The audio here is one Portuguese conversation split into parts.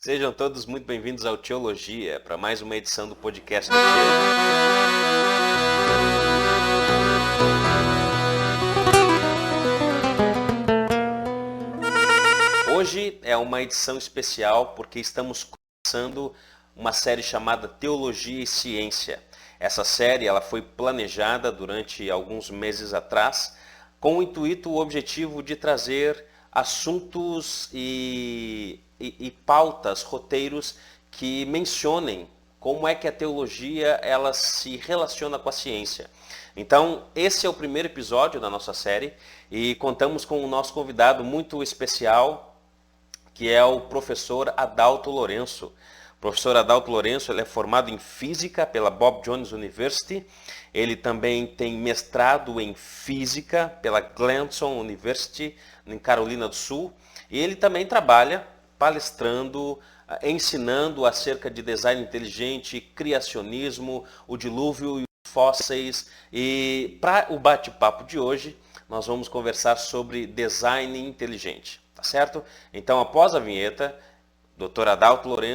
Sejam todos muito bem-vindos ao Teologia, para mais uma edição do podcast do Tchê. Hoje é uma edição especial porque estamos começando uma série chamada Teologia e Ciência. Essa série ela foi planejada durante alguns meses atrás com o intuito, o objetivo de trazer assuntos e pautas, roteiros que mencionem como é que a teologia ela se relaciona com a ciência. Então, esse é o primeiro episódio da nossa série e contamos com o nosso convidado muito especial, que é o professor Adalto Lourenço. O professor Adalto Lourenço ele é formado em Física pela Bob Jones University. Ele também tem mestrado em Física pela Clemson University, em Carolina do Sul. E ele também trabalha palestrando, ensinando acerca de design inteligente, criacionismo, o dilúvio e os fósseis. E para o bate-papo de hoje, nós vamos conversar sobre design inteligente, tá certo? Então, após a vinheta, Dr. Adalto Lourenço,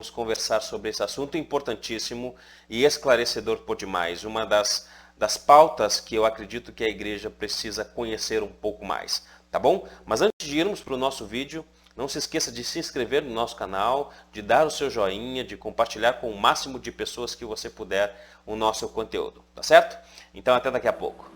vamos conversar sobre esse assunto importantíssimo e esclarecedor por demais. Uma das pautas que eu acredito que a igreja precisa conhecer um pouco mais, tá bom? Mas antes de irmos para o nosso vídeo, não se esqueça de se inscrever no nosso canal, de dar o seu joinha, de compartilhar com o máximo de pessoas que você puder o nosso conteúdo, tá certo? Então até daqui a pouco.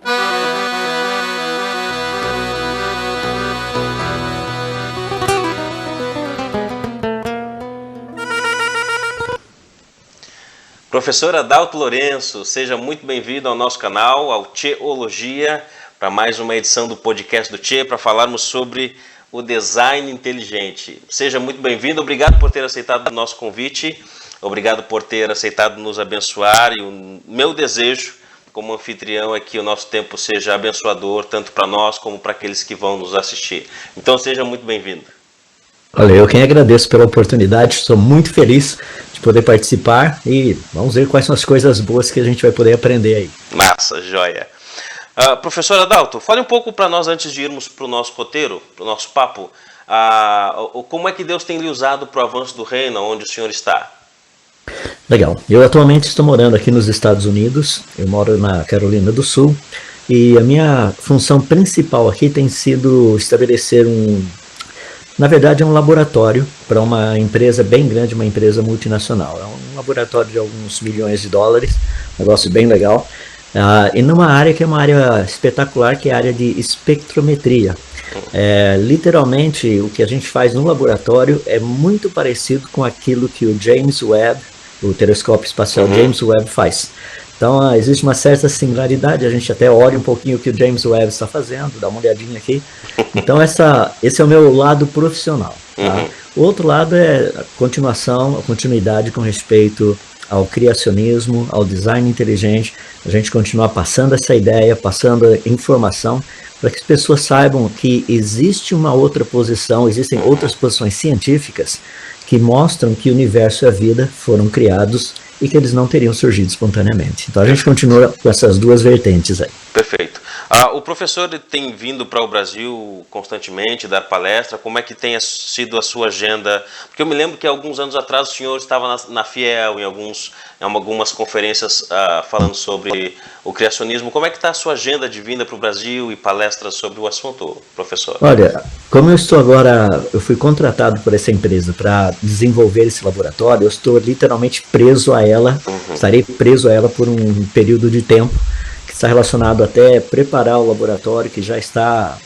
Professor Adalto Lourenço, seja muito bem-vindo ao nosso canal, ao Teologia, para mais uma edição do podcast do Tchê, para falarmos sobre o design inteligente. Seja muito bem-vindo, obrigado por ter aceitado o nosso convite, obrigado por ter aceitado nos abençoar e o meu desejo como anfitrião é que o nosso tempo seja abençoador, tanto para nós como para aqueles que vão nos assistir. Então seja muito bem-vindo. Olha, eu quem agradeço pela oportunidade, estou muito feliz de poder participar e vamos ver quais são as coisas boas que a gente vai poder aprender aí. Massa, joia. Professor Adalto, fale um pouco para nós antes de irmos para o nosso roteiro, para o nosso papo, como é que Deus tem lhe usado para o avanço do reino, onde o senhor está? Legal, eu atualmente estou morando aqui nos Estados Unidos, eu moro na Carolina do Sul e a minha função principal aqui tem sido estabelecer na verdade é um laboratório para uma empresa bem grande, uma empresa multinacional, é um laboratório de alguns milhões de dólares, um negócio bem legal. E numa área que é uma área espetacular, que é a área de espectrometria. Literalmente, o que a gente faz no laboratório é muito parecido com aquilo que o James Webb, o telescópio espacial James Webb faz. Então, existe uma certa similaridade, a gente até olha um pouquinho o que o James Webb está fazendo, dá uma olhadinha aqui. Então, esse é o meu lado profissional. Tá? O outro lado é a continuidade com respeito ao criacionismo, ao design inteligente, a gente continuar passando essa ideia, passando informação, para que as pessoas saibam que existe uma outra posição, existem outras posições científicas que mostram que o universo e a vida foram criados e que eles não teriam surgido espontaneamente. Então a gente continua com essas duas vertentes aí. Perfeito. O professor tem vindo para o Brasil constantemente, dar palestra, como é que tem sido a sua agenda? Porque eu me lembro que alguns anos atrás o senhor estava na Fiel, em algumas conferências falando sobre o criacionismo. Como é que está a sua agenda de vinda para o Brasil e palestras sobre o assunto, professor? Olha, como eu estou agora, eu fui contratado por essa empresa para desenvolver esse laboratório, eu estou literalmente preso a ela, estarei preso a ela por um período de tempo, que está relacionado até preparar o laboratório, que já está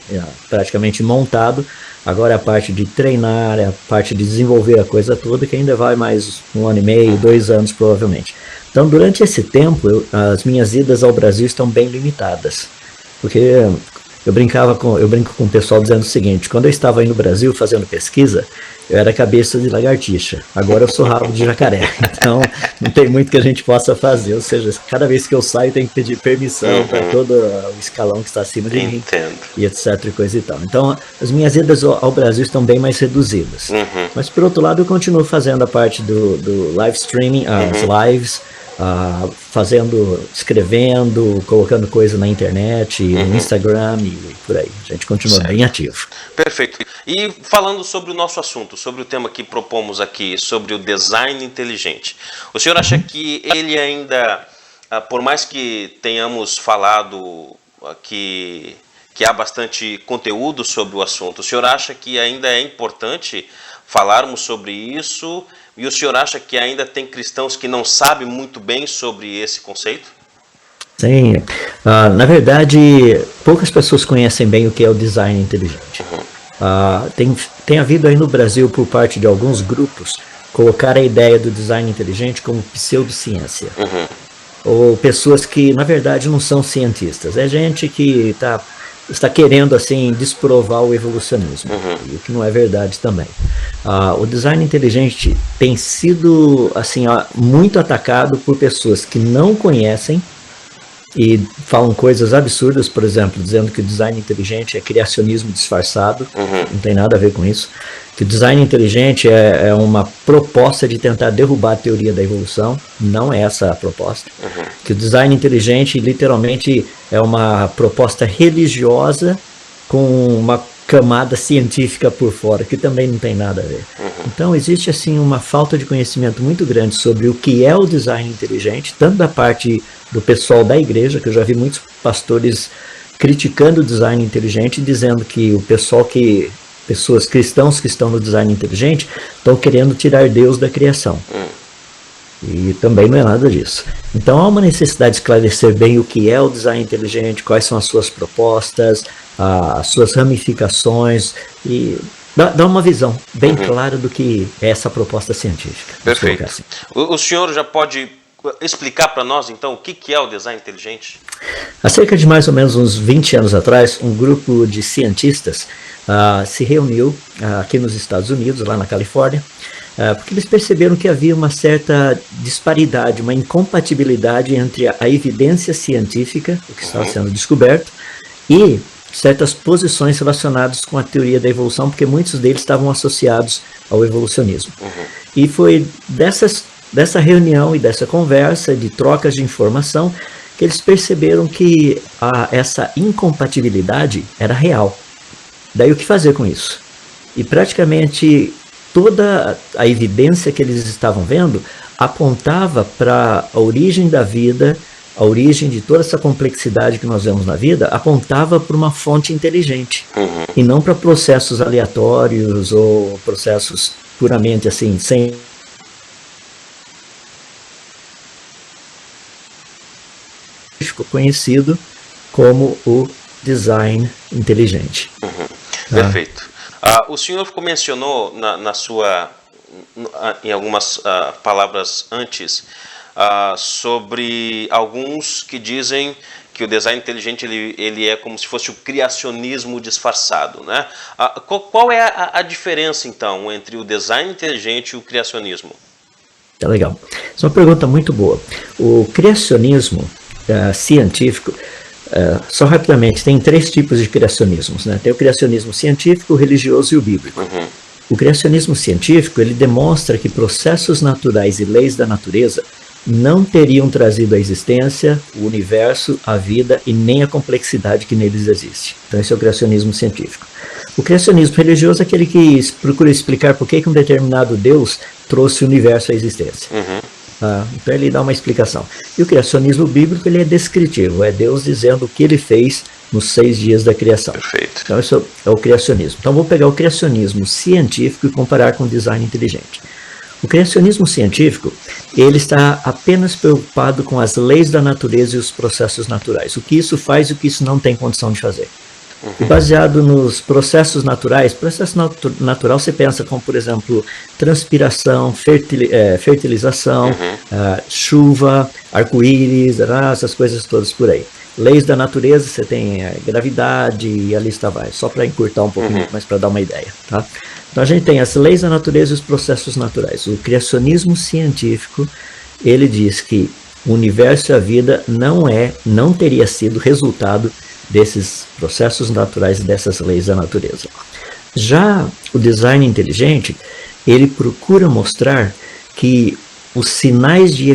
praticamente montado. Agora é a parte de treinar, é a parte de desenvolver a coisa toda, que ainda vai mais 1 ano e meio, 2 anos provavelmente. Então, durante esse tempo, as minhas idas ao Brasil estão bem limitadas, porque eu brinco com o pessoal dizendo o seguinte: quando eu estava aí no Brasil fazendo pesquisa, eu era cabeça de lagartixa, agora eu sou rabo de jacaré, então não tem muito que a gente possa fazer, ou seja, cada vez que eu saio tem que pedir permissão para todo o escalão que está acima de mim, e etc, e coisa e tal. Então as minhas idas ao Brasil estão bem mais reduzidas, mas por outro lado eu continuo fazendo a parte do live streaming, as lives, escrevendo, colocando coisa na internet, no Instagram e por aí. A gente continua bem ativo. Perfeito. E falando sobre o nosso assunto, sobre o tema que propomos aqui, sobre o design inteligente, o senhor acha que ele ainda, por mais que tenhamos falado que há bastante conteúdo sobre o assunto, o senhor acha que ainda é importante falarmos sobre isso? E o senhor acha que ainda tem cristãos que não sabem muito bem sobre esse conceito? Sim. Na verdade, poucas pessoas conhecem bem o que é o design inteligente. Tem havido aí no Brasil, por parte de alguns grupos, colocar a ideia do design inteligente como pseudociência. Ou pessoas que, na verdade, não são cientistas. É gente que está querendo, assim, desprovar o evolucionismo, o que não é verdade também. O design inteligente tem sido, assim, muito atacado por pessoas que não conhecem e falam coisas absurdas, por exemplo, dizendo que o design inteligente é criacionismo disfarçado, não tem nada a ver com isso. Que o design inteligente é uma proposta de tentar derrubar a teoria da evolução, não é essa a proposta. Que o design inteligente literalmente é uma proposta religiosa com uma camada científica por fora, que também não tem nada a ver. Então existe assim uma falta de conhecimento muito grande sobre o que é o design inteligente, tanto da parte do pessoal da igreja, que eu já vi muitos pastores criticando o design inteligente, dizendo que o pessoal pessoas cristãos que estão no design inteligente estão querendo tirar Deus da criação. E também não é nada disso. Então há uma necessidade de esclarecer bem o que é o design inteligente, quais são as suas propostas, as suas ramificações e dar uma visão bem clara do que é essa proposta científica. Perfeito. Assim. O senhor já pode explicar para nós, então, o que é o design inteligente? Há cerca de mais ou menos uns 20 anos atrás, um grupo de cientistas se reuniu aqui nos Estados Unidos, lá na Califórnia, porque eles perceberam que havia uma certa disparidade, uma incompatibilidade entre a evidência científica, o que estava sendo descoberto, e certas posições relacionadas com a teoria da evolução, porque muitos deles estavam associados ao evolucionismo. E foi dessa reunião e dessa conversa, de trocas de informação, que eles perceberam que essa incompatibilidade era real. Daí o que fazer com isso? E praticamente toda a evidência que eles estavam vendo apontava para a origem da vida, a origem de toda essa complexidade que nós vemos na vida, apontava para uma fonte inteligente, e não para processos aleatórios ou processos puramente assim, sem conhecido como o design inteligente. Perfeito. O senhor mencionou em algumas palavras antes sobre alguns que dizem que o design inteligente ele é como se fosse o criacionismo disfarçado, né? Qual é a diferença, então, entre o design inteligente e o criacionismo? Tá legal. Essa é uma pergunta muito boa. O criacionismo científico, só rapidamente, tem 3 tipos de criacionismos, né? Tem o criacionismo científico, o religioso e o bíblico. O criacionismo científico, ele demonstra que processos naturais e leis da natureza não teriam trazido à existência o universo, a vida e nem a complexidade que neles existe. Então esse é o criacionismo científico. O criacionismo religioso é aquele que procura explicar por que um determinado Deus trouxe o universo à existência. Então ele dá uma explicação. E o criacionismo bíblico, ele é descritivo, é Deus dizendo o que ele fez nos 6 dias da criação. Perfeito. Então isso é o criacionismo. Então vou pegar o criacionismo científico e comparar com o design inteligente. O criacionismo científico, ele está apenas preocupado com as leis da natureza e os processos naturais. O que isso faz e o que isso não tem condição de fazer. E baseado nos processos naturais, processo natural você pensa como, por exemplo, transpiração, fertilização, chuva, arco-íris, essas coisas todas por aí. Leis da natureza, você tem gravidade e a lista vai, só para encurtar um pouquinho, mas para dar uma ideia. Tá? Então a gente tem as leis da natureza e os processos naturais. O criacionismo científico, ele diz que o universo e a vida não teria sido resultado desses processos naturais e dessas leis da natureza. Já o design inteligente, ele procura mostrar que os sinais de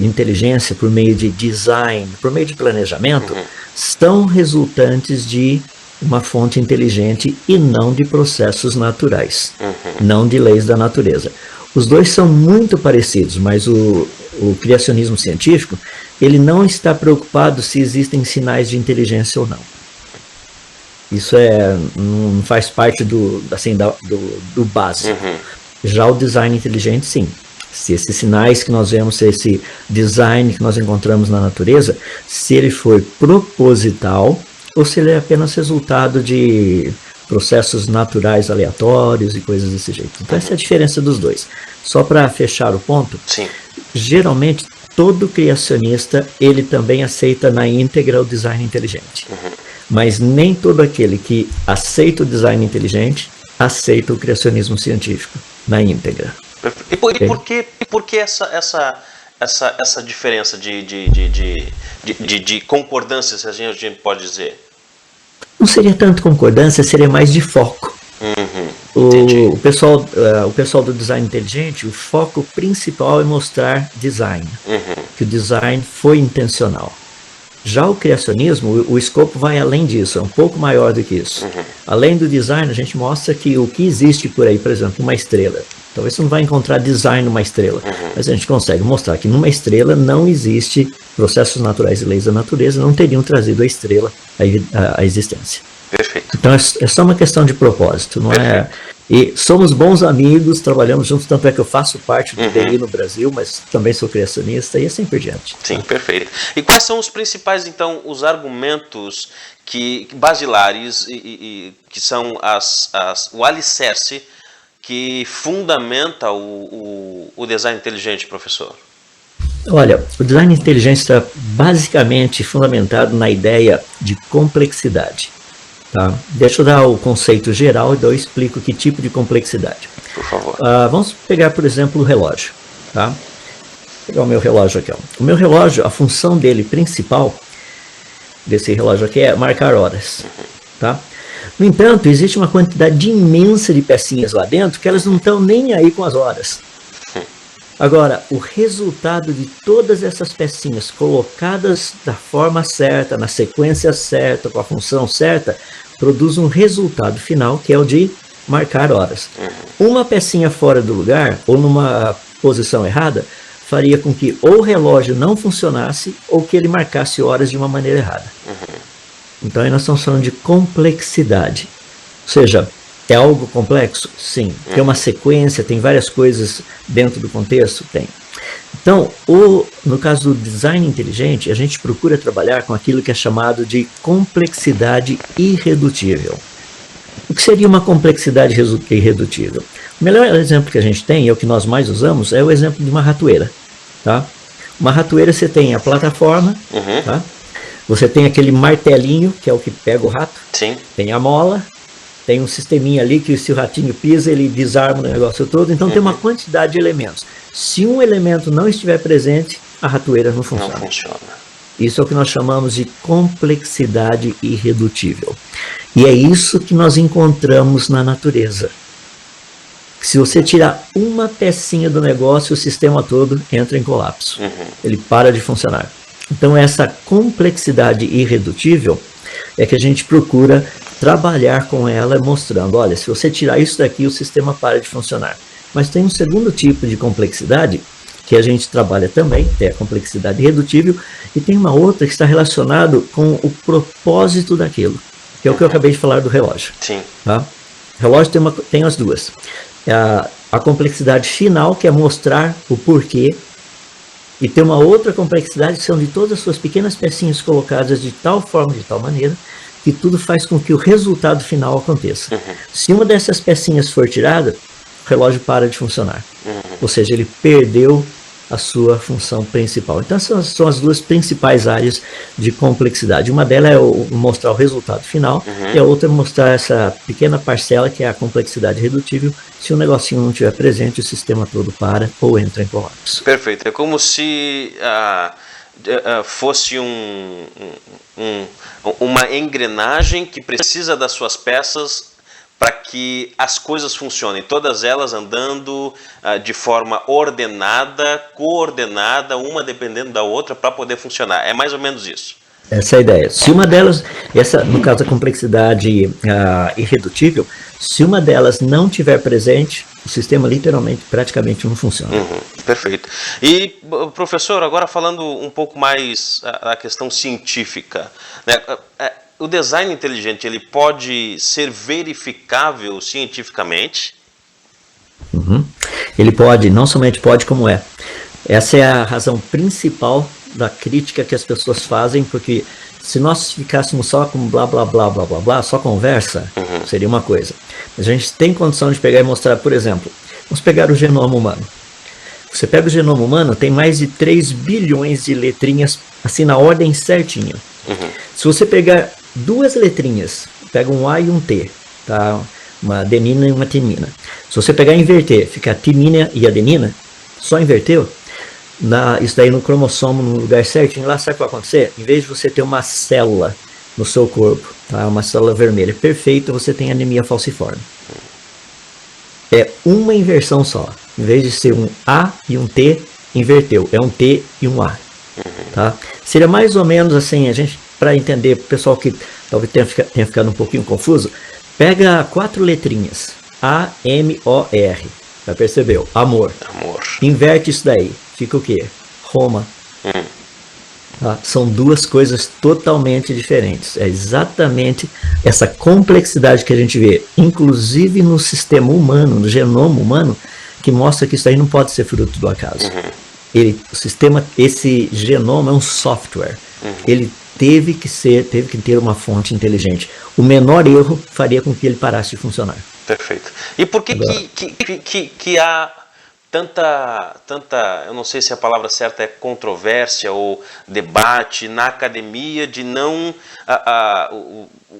inteligência por meio de design, por meio de planejamento, são resultantes de uma fonte inteligente e não de processos naturais, não de leis da natureza. Os dois são muito parecidos, mas o criacionismo científico, ele não está preocupado se existem sinais de inteligência ou não. Isso não faz parte do básico. Já o design inteligente, sim. Se esses sinais que nós vemos, se esse design que nós encontramos na natureza, se ele for proposital ou se ele é apenas resultado de processos naturais aleatórios e coisas desse jeito. Então essa é a diferença dos dois. Só para fechar o ponto, sim. Geralmente todo criacionista ele também aceita na íntegra o design inteligente. Mas nem todo aquele que aceita o design inteligente aceita o criacionismo científico na íntegra. E por que essa diferença de concordância, se a gente pode dizer? Não seria tanto concordância, seria mais de foco. O pessoal do design inteligente, o foco principal é mostrar design, que o design foi intencional. Já o criacionismo, o escopo vai além disso, é um pouco maior do que isso. Além do design, a gente mostra que o que existe por aí, por exemplo, uma estrela. Talvez você não vai encontrar design numa estrela, mas a gente consegue mostrar que numa estrela não existe processos naturais e leis da natureza, não teriam trazido a estrela à existência. Perfeito. Então é só uma questão de propósito, não é? E somos bons amigos, trabalhamos juntos, tanto é que eu faço parte do TI no Brasil, mas também sou criacionista e assim por diante. Sim, perfeito. E quais são os principais, então, os argumentos basilares que são o alicerce que fundamenta o design inteligente, professor? Olha, o design inteligente está basicamente fundamentado na ideia de complexidade. Tá? Deixa eu dar o conceito geral e daí eu explico que tipo de complexidade. Por favor. Vamos pegar, por exemplo, o relógio. Tá? Vou pegar o meu relógio aqui. Ó. O meu relógio, a função dele principal, desse relógio aqui, é marcar horas. Tá? No entanto, existe uma quantidade imensa de pecinhas lá dentro que elas não estão nem aí com as horas. Agora, o resultado de todas essas pecinhas colocadas da forma certa, na sequência certa, com a função certa, produz um resultado final que é o de marcar horas. Uma pecinha fora do lugar ou numa posição errada faria com que ou o relógio não funcionasse ou que ele marcasse horas de uma maneira errada. Então aí nós estamos falando de complexidade. Ou seja, é algo complexo? Sim. Tem uma sequência, tem várias coisas dentro do contexto? Tem. Então, no caso do design inteligente, a gente procura trabalhar com aquilo que é chamado de complexidade irredutível. O que seria uma complexidade irredutível? O melhor exemplo que a gente tem, e é o que nós mais usamos, é o exemplo de uma ratoeira. Tá? Uma ratoeira, você tem a plataforma, tá? Você tem aquele martelinho, que é o que pega o rato, sim. Tem a mola, tem um sisteminha ali que se o ratinho pisa, ele desarma o negócio todo. Então tem uma quantidade de elementos. Se um elemento não estiver presente, a ratoeira não funciona. Não funciona. Isso é o que nós chamamos de complexidade irredutível. E é isso que nós encontramos na natureza. Se você tirar uma pecinha do negócio, o sistema todo entra em colapso. Ele para de funcionar. Então essa complexidade irredutível é que a gente procura trabalhar com ela mostrando, olha, se você tirar isso daqui, o sistema para de funcionar. Mas tem um segundo tipo de complexidade que a gente trabalha também, que é a complexidade irredutível, e tem uma outra que está relacionada com o propósito daquilo, que é o que eu acabei de falar do relógio. Sim. Tá? O relógio tem as duas. A complexidade final, que é mostrar o porquê, e tem uma outra complexidade que são de todas as suas pequenas pecinhas colocadas de tal forma, de tal maneira, que tudo faz com que o resultado final aconteça. Se uma dessas pecinhas for tirada, o relógio para de funcionar. Ou seja, ele perdeu a sua função principal. Então, essas são as duas principais áreas de complexidade. Uma delas é mostrar o resultado final, e a outra é mostrar essa pequena parcela, que é a complexidade redutível. Se o negocinho não estiver presente, o sistema todo para ou entra em colapso. Perfeito. É como se fosse uma engrenagem que precisa das suas peças para que as coisas funcionem, todas elas andando de forma ordenada, coordenada, uma dependendo da outra para poder funcionar. É mais ou menos isso. Essa é a ideia. Se uma delas, no caso da complexidade irredutível, se uma delas não tiver presente, o sistema literalmente, praticamente não funciona. Perfeito. E, professor, agora falando um pouco mais a questão científica, né? O design inteligente, ele pode ser verificável cientificamente? Ele pode, não somente pode, como é. Essa é a razão principal da crítica que as pessoas fazem, porque se nós ficássemos só com blá, blá, blá, blá, blá, blá, só conversa, seria uma coisa. Mas a gente tem condição de pegar e mostrar, por exemplo, vamos pegar o genoma humano. Você pega o genoma humano, tem mais de 3 bilhões de letrinhas, assim, na ordem certinha. Se você pegar duas letrinhas, pega um A e um T, tá? Uma adenina e uma timina. Se você pegar e inverter, fica a timina e a adenina, só inverteu, isso daí no cromossomo, no lugar certinho, lá sabe o que vai acontecer? Em vez de você ter uma célula no seu corpo, tá? Uma célula vermelha perfeita, você tem anemia falciforme. É uma inversão só. Em vez de ser um A e um T, inverteu. É um T e um A. Tá? Seria mais ou menos assim, a gente, para entender, o pessoal que talvez tenha ficado um pouquinho confuso, pega 4 letrinhas, A, M, O, R. Já percebeu? Amor. Inverte isso daí. Fica o quê? Roma. Tá? São duas coisas totalmente diferentes. É exatamente essa complexidade que a gente vê, inclusive no sistema humano, no genoma humano, que mostra que isso aí não pode ser fruto do acaso. Esse genoma é um software. Ele teve que ter uma fonte inteligente. O menor erro faria com que ele parasse de funcionar. Perfeito. E por que que há tanta, eu não sei se a palavra certa é controvérsia ou debate na academia de não,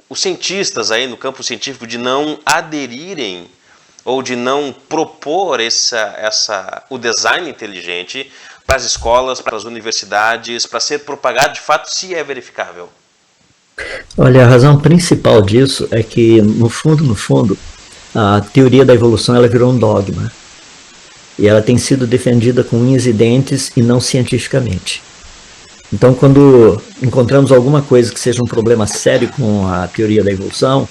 os cientistas aí no campo científico de não aderirem ou de não propor o design inteligente para as escolas, para as universidades, para ser propagado de fato, se é verificável? Olha, a razão principal disso é que, no fundo, a teoria da evolução ela virou um dogma. E ela tem sido defendida com unhas e dentes e não cientificamente. Então, quando encontramos alguma coisa que seja um problema sério com a teoria da evolução,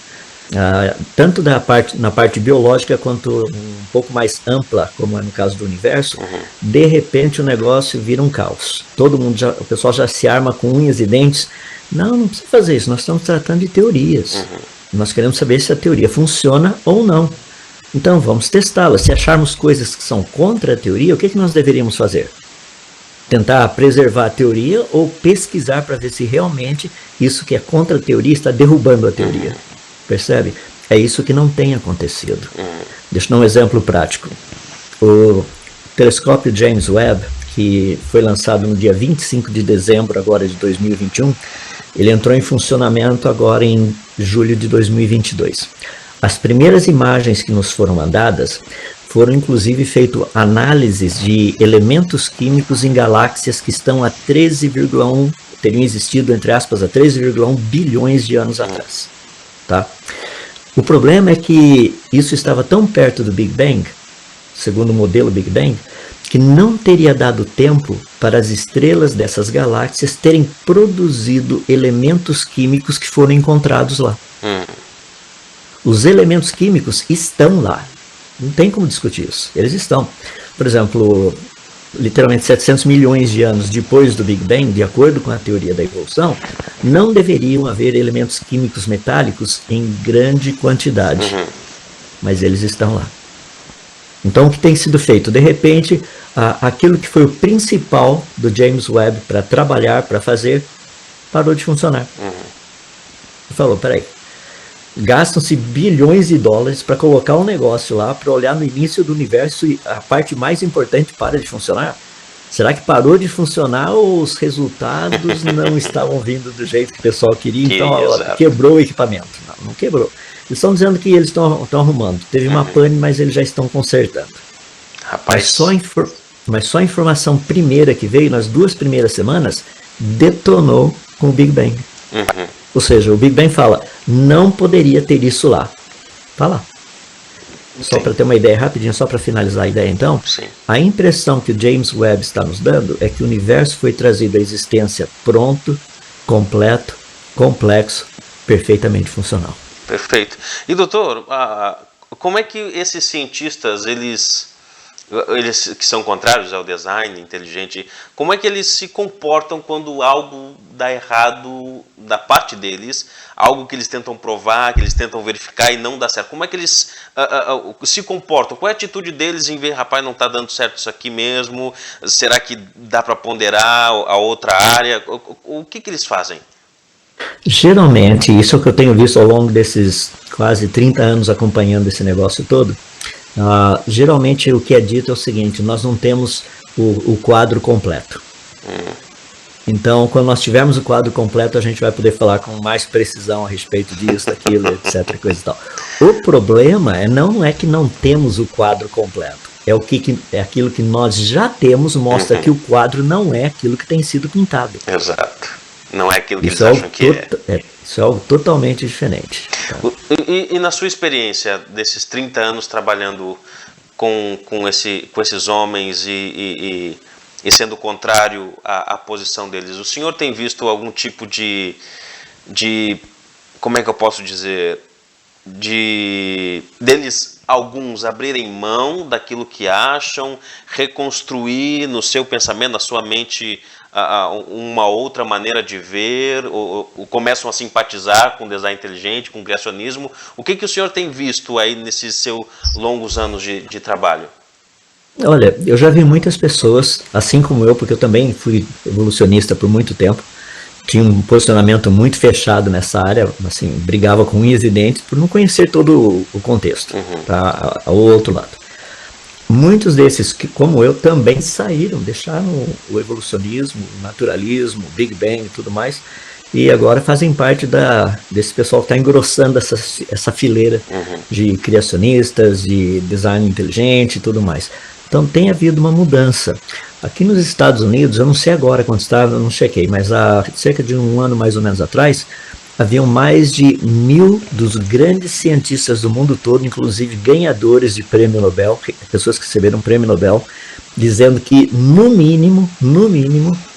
tanto na parte biológica quanto um pouco mais ampla, como é no caso do universo, de repente o negócio vira um caos. O pessoal já se arma com unhas e dentes. Não precisa fazer isso, nós estamos tratando de teorias. Nós queremos saber se a teoria funciona ou não. Então vamos testá-la. Se acharmos coisas que são contra a teoria, o que nós deveríamos fazer? Tentar preservar a teoria ou pesquisar para ver se realmente isso que é contra a teoria está derrubando a teoria. Percebe? É isso que não tem acontecido. Deixa eu dar um exemplo prático. O telescópio James Webb, que foi lançado no dia 25 de dezembro agora de 2021, ele entrou em funcionamento agora em julho de 2022. As primeiras imagens que nos foram mandadas foram inclusive feito análises de elementos químicos em galáxias que estão a 13,1, teriam existido, entre aspas, a 13,1 bilhões de anos atrás. Tá? O problema é que isso estava tão perto do Big Bang, segundo o modelo Big Bang, que não teria dado tempo para as estrelas dessas galáxias terem produzido elementos químicos que foram encontrados lá. Os elementos químicos estão lá. Não tem como discutir isso. Eles estão. Por exemplo, literalmente 700 milhões de anos depois do Big Bang, de acordo com a teoria da evolução, não deveriam haver elementos químicos metálicos em grande quantidade. Mas eles estão lá. Então, o que tem sido feito? De repente, aquilo que foi o principal do James Webb para trabalhar, para fazer, parou de funcionar. Ele falou, peraí, gastam-se bilhões de dólares para colocar um negócio lá, para olhar no início do universo e a parte mais importante para de funcionar? Será que parou de funcionar ou os resultados não estavam vindo do jeito que o pessoal queria? Então, quebrou o equipamento. Não quebrou. Eles estão dizendo que eles estão arrumando. Teve uma pane, mas eles já estão consertando. Rapaz. Mas só a informação primeira que veio, nas 2 primeiras semanas, detonou com o Big Bang. Ou seja, o Big Bang fala, não poderia ter isso lá. Tá lá. Só para ter uma ideia rapidinho, só para finalizar a ideia então, Sim. a impressão que o James Webb está nos dando é que o universo foi trazido à existência pronto, completo, complexo, perfeitamente funcional. Perfeito. E doutor, como é que esses cientistas, eles que são contrários ao design inteligente, como é que eles se comportam quando algo dá errado da parte deles, algo que eles tentam provar, que eles tentam verificar e não dá certo? Como é que eles se comportam? Qual é a atitude deles em ver, rapaz, não está dando certo isso aqui mesmo? Será que dá para ponderar a outra área? O que eles fazem? Geralmente, isso é o que eu tenho visto ao longo desses quase 30 anos acompanhando esse negócio todo. Geralmente o que é dito é o seguinte: nós não temos o quadro completo. Então, quando nós tivermos o quadro completo, a gente vai poder falar com mais precisão a respeito disso, daquilo, etc, coisa e tal. O problema não é que não temos o quadro completo. É aquilo que nós já temos, mostra que o quadro não é aquilo que tem sido pintado. Exato. Não é aquilo que eles acham que é. Isso é algo totalmente diferente. Tá? E na sua experiência desses 30 anos trabalhando com esses homens e sendo contrário à posição deles, o senhor tem visto algum tipo de como é que eu posso dizer, deles alguns abrirem mão daquilo que acham, reconstruir no seu pensamento, na sua mente, uma outra maneira de ver, ou começam a simpatizar com design inteligente, com criacionismo? O que o senhor tem visto aí nesses seus longos anos de trabalho? Olha, eu já vi muitas pessoas, assim como eu, porque eu também fui evolucionista por muito tempo, tinha um posicionamento muito fechado nessa área, assim, brigava com unhas e dentes por não conhecer todo o contexto, tá, ao outro lado. Muitos desses, que, como eu, também saíram, deixaram o evolucionismo, o naturalismo, o Big Bang e tudo mais, e agora fazem parte desse pessoal que está engrossando essa fileira de criacionistas, de design inteligente e tudo mais. Então tem havido uma mudança. Aqui nos Estados Unidos, eu não sei agora quanto está, eu não chequei, mas há cerca de um ano mais ou menos atrás, haviam mais de 1000 dos grandes cientistas do mundo todo, inclusive ganhadores de prêmio Nobel, pessoas que receberam prêmio Nobel, dizendo que, no mínimo,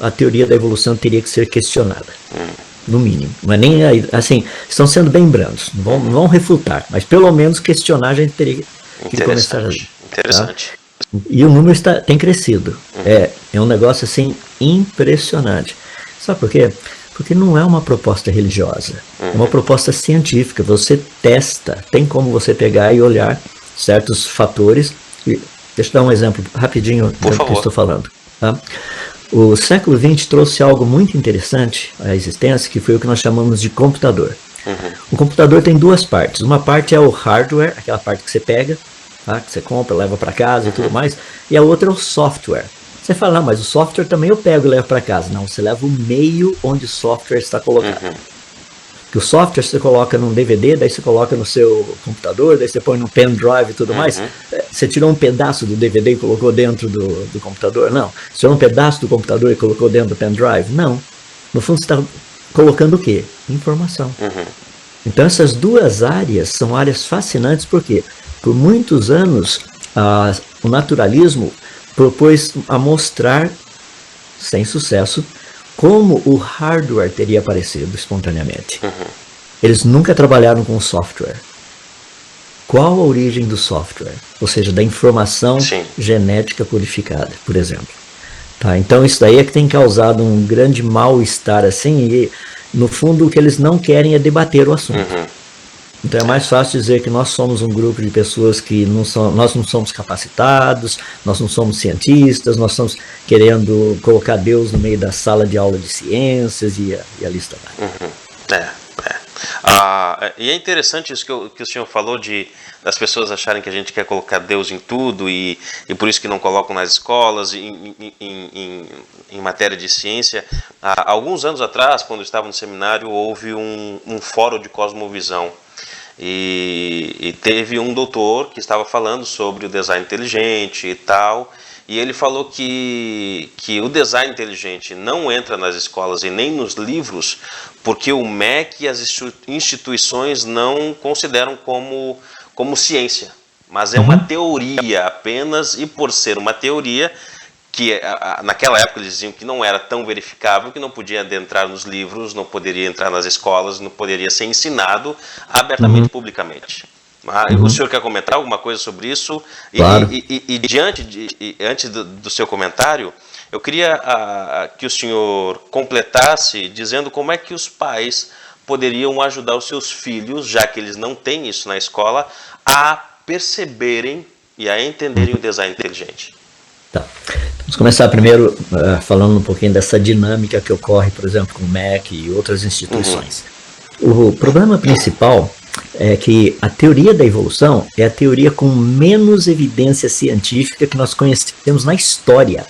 a teoria da evolução teria que ser questionada. No mínimo. Não é nem assim, estão sendo bem brandos, não vão refutar, mas pelo menos questionar a gente teria que começar a ver. Interessante. Tá? E o número tem crescido. É um negócio assim impressionante. Sabe por quê? Porque não é uma proposta religiosa, é uma proposta científica. Você testa, tem como você pegar e olhar certos fatores. Deixa eu dar um exemplo rapidinho do que eu estou falando. Tá? O século XX trouxe algo muito interessante à existência, que foi o que nós chamamos de computador. O computador tem duas partes. Uma parte é o hardware, aquela parte que você pega, tá? Que você compra, leva para casa e tudo mais, e a outra é o software. Você fala, mas o software também eu pego e levo para casa. Não, você leva o meio onde o software está colocado. Que o software você coloca num DVD, daí você coloca no seu computador, daí você põe no pendrive e tudo mais. Você tirou um pedaço do DVD e colocou dentro do computador? Não. Você tirou um pedaço do computador e colocou dentro do pendrive? Não. No fundo você está colocando o quê? Informação. Então essas duas áreas são áreas fascinantes, porque por muitos anos o naturalismo propôs a mostrar, sem sucesso, como o hardware teria aparecido espontaneamente. Eles nunca trabalharam com software. Qual a origem do software? Ou seja, da informação genética codificada, por exemplo. Tá? Então isso daí é que tem causado um grande mal-estar assim, e no fundo o que eles não querem é debater o assunto. Então é mais fácil dizer que nós somos um grupo de pessoas que nós não somos capacitados, nós não somos cientistas, nós estamos querendo colocar Deus no meio da sala de aula de ciências e a lista vai. E é interessante isso que o senhor falou das pessoas acharem que a gente quer colocar Deus em tudo e por isso que não colocam nas escolas em matéria de ciência. Há alguns anos atrás, quando eu estava no seminário, houve um fórum de cosmovisão. E teve um doutor que estava falando sobre o design inteligente e tal, e ele falou que o design inteligente não entra nas escolas e nem nos livros porque o MEC e as instituições não consideram como como ciência, mas é uma teoria apenas, e por ser uma teoria que naquela época eles diziam que não era tão verificável, que não podia adentrar nos livros, não poderia entrar nas escolas, não poderia ser ensinado abertamente, publicamente. O senhor quer comentar alguma coisa sobre isso? Claro. Antes do seu comentário, eu queria que o senhor completasse dizendo como é que os pais poderiam ajudar os seus filhos, já que eles não têm isso na escola, a perceberem e a entenderem o design inteligente. Tá. Vamos começar primeiro falando um pouquinho dessa dinâmica que ocorre, por exemplo, com o MEC e outras instituições. O problema principal é que a teoria da evolução é a teoria com menos evidência científica que nós conhecemos na história.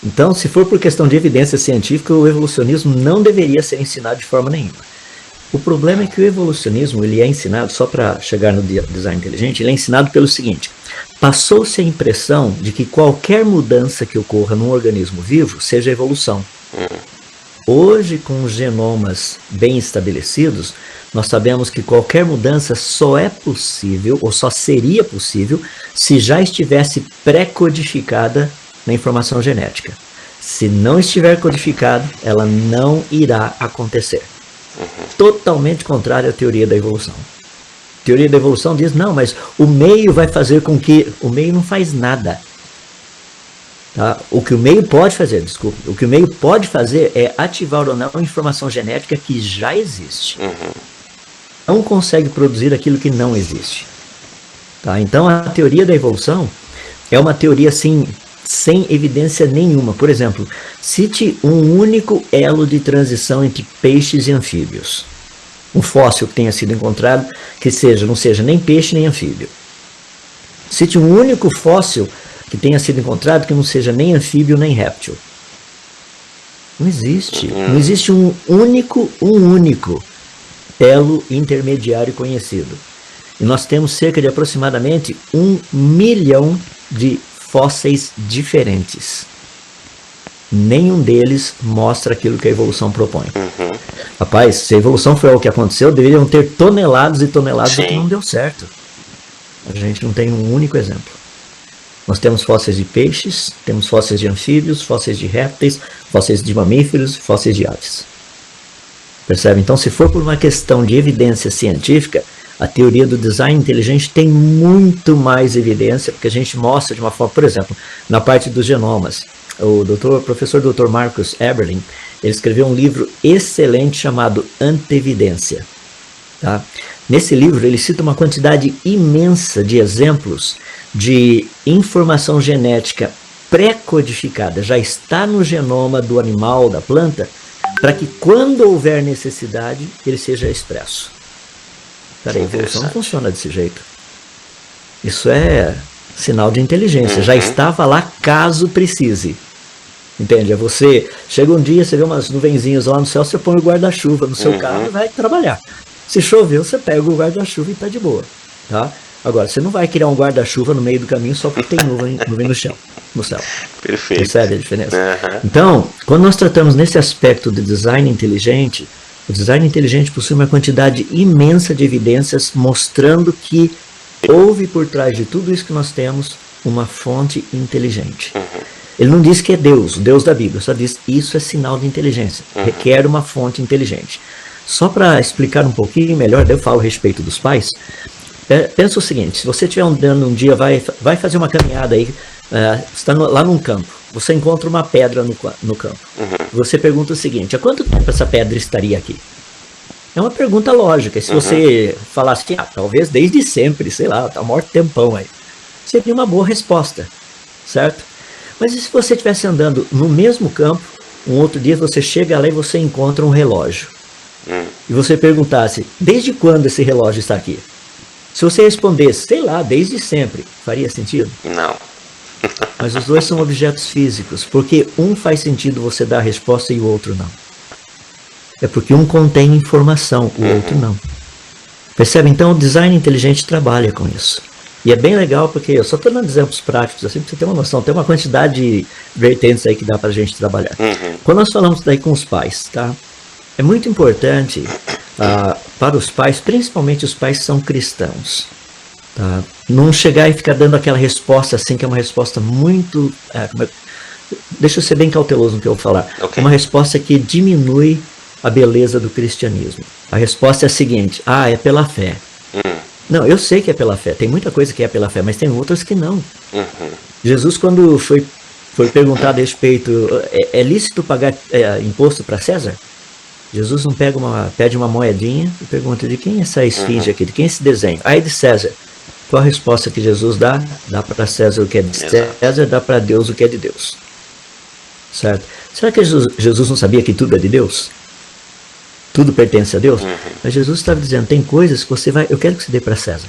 Então, se for por questão de evidência científica, o evolucionismo não deveria ser ensinado de forma nenhuma. O problema é que o evolucionismo ele é ensinado, só para chegar no design inteligente, ele é ensinado pelo seguinte: passou-se a impressão de que qualquer mudança que ocorra num organismo vivo seja evolução. Hoje, com os genomas bem estabelecidos, nós sabemos que qualquer mudança só é possível, ou só seria possível, se já estivesse pré-codificada na informação genética. Se não estiver codificado, ela não irá acontecer. Totalmente contrário à teoria da evolução. A teoria da evolução diz, não, mas o meio vai fazer com que... O meio não faz nada. Tá? O que o meio pode fazer, o que o meio pode fazer é ativar ou não a informação genética que já existe. Não consegue produzir aquilo que não existe. Tá? Então a teoria da evolução é uma teoria assim, sem evidência nenhuma. Por exemplo, cite um único elo de transição entre peixes e anfíbios. Um fóssil que tenha sido encontrado que não seja nem peixe nem anfíbio. Cite um único fóssil que tenha sido encontrado que não seja nem anfíbio nem réptil. Não existe. Não existe um único elo intermediário conhecido. E nós temos cerca de aproximadamente 1 milhão de fósseis diferentes. Nenhum deles mostra aquilo que a evolução propõe. Rapaz, se a evolução foi o que aconteceu, deveriam ter toneladas e toneladas do que não deu certo. A gente não tem um único exemplo. Nós temos fósseis de peixes, temos fósseis de anfíbios, fósseis de répteis, fósseis de mamíferos, fósseis de aves. Percebe? Então, se for por uma questão de evidência científica, a teoria do design inteligente tem muito mais evidência, porque a gente mostra de uma forma, por exemplo, na parte dos genomas. O professor Dr. Marcus Eberlin, ele escreveu um livro excelente chamado Antevidência. Tá? Nesse livro ele cita uma quantidade imensa de exemplos de informação genética pré-codificada, já está no genoma do animal, da planta, para que quando houver necessidade ele seja expresso. Cara, a evolução não funciona desse jeito. Isso é sinal de inteligência. Já estava lá caso precise. Entende? Você chega um dia, você vê umas nuvenzinhas lá no céu, você põe o guarda-chuva no seu carro e vai trabalhar. Se choveu, você pega o guarda-chuva e está de boa. Tá? Agora, você não vai criar um guarda-chuva no meio do caminho só porque tem nuvem no chão, no céu. Perfeito. Percebe a diferença? Então, quando nós tratamos nesse aspecto de design inteligente, o design inteligente possui uma quantidade imensa de evidências mostrando que houve por trás de tudo isso que nós temos uma fonte inteligente. Ele não diz que é Deus, o Deus da Bíblia, só diz isso é sinal de inteligência, requer uma fonte inteligente. Só para explicar um pouquinho melhor, eu falo a respeito dos pais. Pensa o seguinte, se você estiver andando um dia, vai fazer uma caminhada aí, está lá num campo, você encontra uma pedra no campo. Você pergunta o seguinte, há quanto tempo essa pedra estaria aqui? É uma pergunta lógica, e se você falasse, talvez desde sempre, sei lá, está morto tempão aí, seria uma boa resposta, certo? Mas e se você estivesse andando no mesmo campo, um outro dia você chega lá e você encontra um relógio, e você perguntasse, desde quando esse relógio está aqui? Se você respondesse, sei lá, desde sempre, faria sentido? Não. Mas os dois são objetos físicos, porque um faz sentido você dar a resposta e o outro não. É porque um contém informação, o outro não. Percebe? Então o design inteligente trabalha com isso. E é bem legal porque eu só estou dando exemplos práticos, assim, para você ter uma noção, tem uma quantidade de vertentes aí que dá para a gente trabalhar. Quando nós falamos daí com os pais, tá? É muito importante para os pais, principalmente os pais que são cristãos, tá? Não chegar e ficar dando aquela resposta assim, que é uma resposta muito... deixa eu ser bem cauteloso no que eu vou falar. Ok. Uma resposta que diminui a beleza do cristianismo. A resposta é a seguinte: é pela fé. Não, eu sei que é pela fé. Tem muita coisa que é pela fé, mas tem outras que não. Jesus, quando foi perguntado a respeito, é lícito pagar imposto para César? Jesus não pede uma moedinha e pergunta: de quem é essa esfinge aqui? De quem é esse desenho? É de César. Qual a resposta que Jesus dá? Dá para César o que é de César, dá para Deus o que é de Deus. Certo? Será que Jesus não sabia que tudo é de Deus? Tudo pertence a Deus? Mas Jesus estava dizendo: tem coisas que eu quero que você dê para César.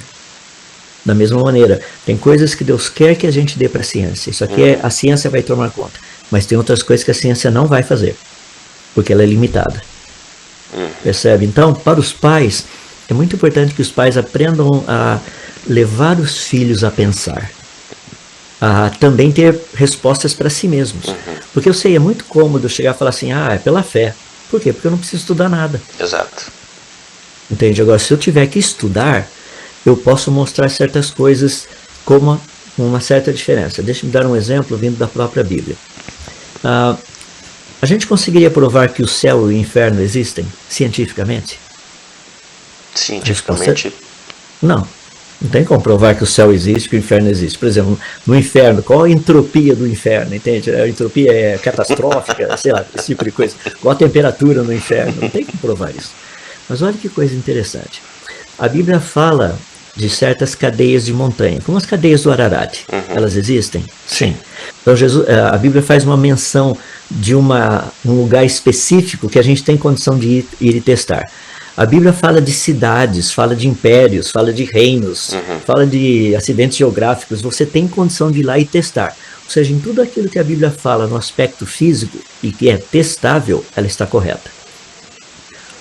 Da mesma maneira, tem coisas que Deus quer que a gente dê para a ciência. Isso aqui a ciência vai tomar conta. Mas tem outras coisas que a ciência não vai fazer, porque ela é limitada. Percebe? Então, para os pais, é muito importante que os pais aprendam a levar os filhos a pensar, a também ter respostas para si mesmos. Porque eu sei, é muito cômodo chegar e falar assim: é pela fé. Por quê? Porque eu não preciso estudar nada. Exato. Entende? Agora, se eu tiver que estudar, eu posso mostrar certas coisas com uma certa diferença. Deixa-me dar um exemplo vindo da própria Bíblia. A gente conseguiria provar que o céu e o inferno existem cientificamente? Cientificamente? Não. Não tem como provar que o céu existe, que o inferno existe. Por exemplo, no inferno, qual a entropia do inferno? Entende? A entropia é catastrófica, sei lá, esse tipo de coisa. Qual a temperatura no inferno? Não tem como provar isso. Mas olha que coisa interessante. A Bíblia fala de certas cadeias de montanha, como as cadeias do Ararat. Elas existem? Sim. Então a Bíblia faz uma menção de um lugar específico que a gente tem condição de ir e testar. A Bíblia fala de cidades, fala de impérios, fala de reinos, fala de acidentes geográficos. Você tem condição de ir lá e testar. Ou seja, em tudo aquilo que a Bíblia fala no aspecto físico e que é testável, ela está correta.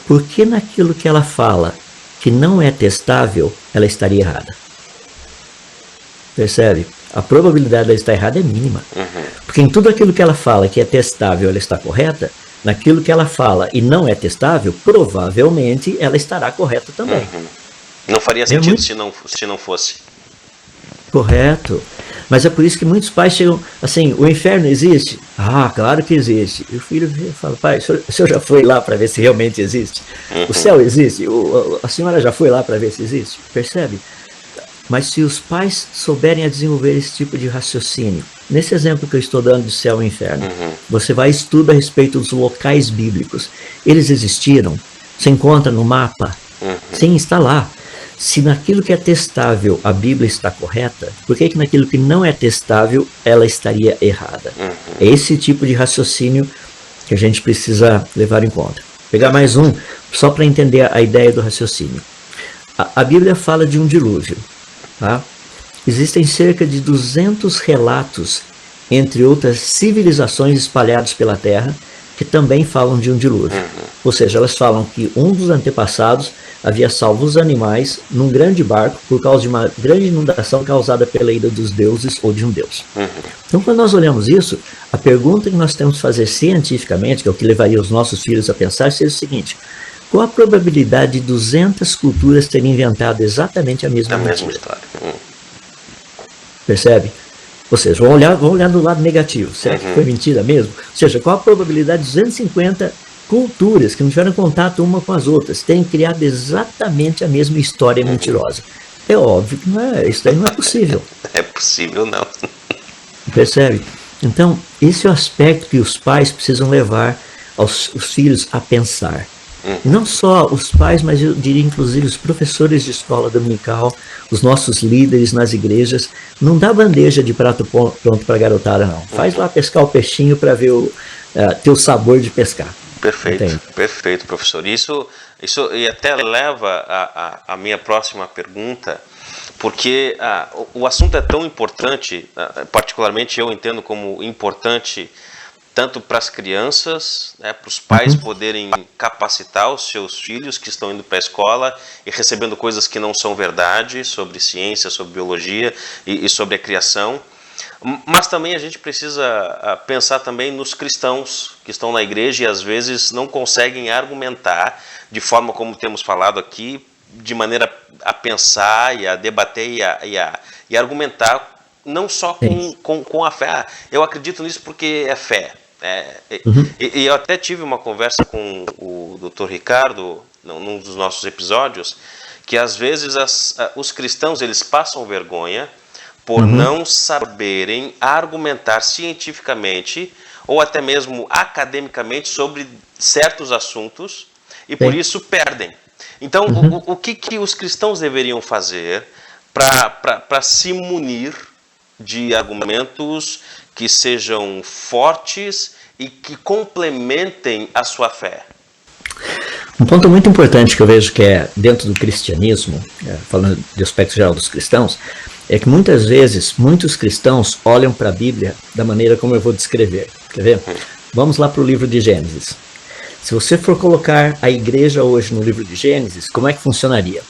Por que naquilo que ela fala que não é testável, ela estaria errada? Percebe? A probabilidade dela estar errada é mínima. Porque em tudo aquilo que ela fala que é testável, ela está correta. Naquilo que ela fala e não é testável, provavelmente ela estará correta também. Não faria sentido se não fosse. Correto. Mas é por isso que muitos pais chegam assim: o inferno existe? Claro que existe. E o filho fala: pai, o senhor já foi lá para ver se realmente existe? O céu existe? A senhora já foi lá para ver se existe? Percebe? Mas se os pais souberem a desenvolver esse tipo de raciocínio, nesse exemplo que eu estou dando de céu e inferno, você vai estudar a respeito dos locais bíblicos. Eles existiram? Você encontra no mapa? Sim, está lá. Se naquilo que é testável a Bíblia está correta, por que naquilo que não é testável ela estaria errada? É esse tipo de raciocínio que a gente precisa levar em conta. Vou pegar mais um, só para entender a ideia do raciocínio. A Bíblia fala de um dilúvio. Tá? Existem cerca de 200 relatos, entre outras civilizações espalhadas pela Terra, que também falam de um dilúvio. Ou seja, elas falam que um dos antepassados havia salvo os animais num grande barco por causa de uma grande inundação causada pela ira dos deuses ou de um deus. Então, quando nós olhamos isso, a pergunta que nós temos que fazer cientificamente, que é o que levaria os nossos filhos a pensar, seria o seguinte: qual a probabilidade de 200 culturas terem inventado exatamente a mesma história? Percebe? Ou seja, vamos olhar do lado negativo. Será que foi mentira mesmo? Ou seja, qual a probabilidade de 250 culturas que não tiveram contato uma com as outras terem criado exatamente a mesma história mentirosa? É óbvio que isso daí não é possível. É possível, não. Percebe? Então, esse é o aspecto que os pais precisam levar os filhos a pensar. Não só os pais, mas eu diria inclusive os professores de escola dominical, os nossos líderes nas igrejas. Não dá bandeja de prato pronto para a garotada, não. Faz lá pescar o peixinho para ver ter o sabor de pescar. Perfeito, Entende? perfeito, professor. Isso e até leva a minha próxima pergunta, porque o assunto é tão importante, particularmente eu entendo como importante, tanto para as crianças, né, para os pais poderem capacitar os seus filhos que estão indo para a escola e recebendo coisas que não são verdade sobre ciência, sobre biologia e sobre a criação. Mas também a gente precisa pensar também nos cristãos que estão na igreja e às vezes não conseguem argumentar de forma como temos falado aqui, de maneira a pensar e a debater e argumentar, não só com a fé. Eu acredito nisso porque é fé. E eu até tive uma conversa com o Dr. Ricardo, num dos nossos episódios, que às vezes os cristãos eles passam vergonha por não saberem argumentar cientificamente ou até mesmo academicamente sobre certos assuntos e por isso perdem. Então, o que os cristãos deveriam fazer para se munir de argumentos que sejam fortes e que complementem a sua fé? Um ponto muito importante que eu vejo que é dentro do cristianismo, falando de aspecto geral dos cristãos, é que muitas vezes muitos cristãos olham para a Bíblia da maneira como eu vou descrever. Quer ver? Vamos lá para o livro de Gênesis. Se você for colocar a igreja hoje no livro de Gênesis, como é que funcionaria?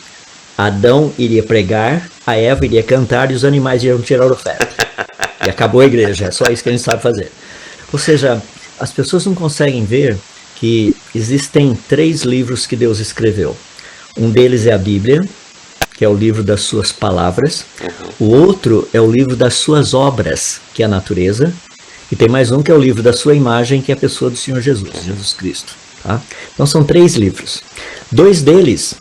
Adão iria pregar, a Eva iria cantar e os animais iriam tirar oferta. E acabou a igreja, é só isso que a gente sabe fazer. Ou seja, as pessoas não conseguem ver que existem 3 livros que Deus escreveu. Um deles é a Bíblia, que é o livro das suas palavras. O outro é o livro das suas obras, que é a natureza. E tem mais um que é o livro da sua imagem, que é a pessoa do Senhor Jesus, Jesus Cristo. Tá? Então são 3 livros. 2 deles,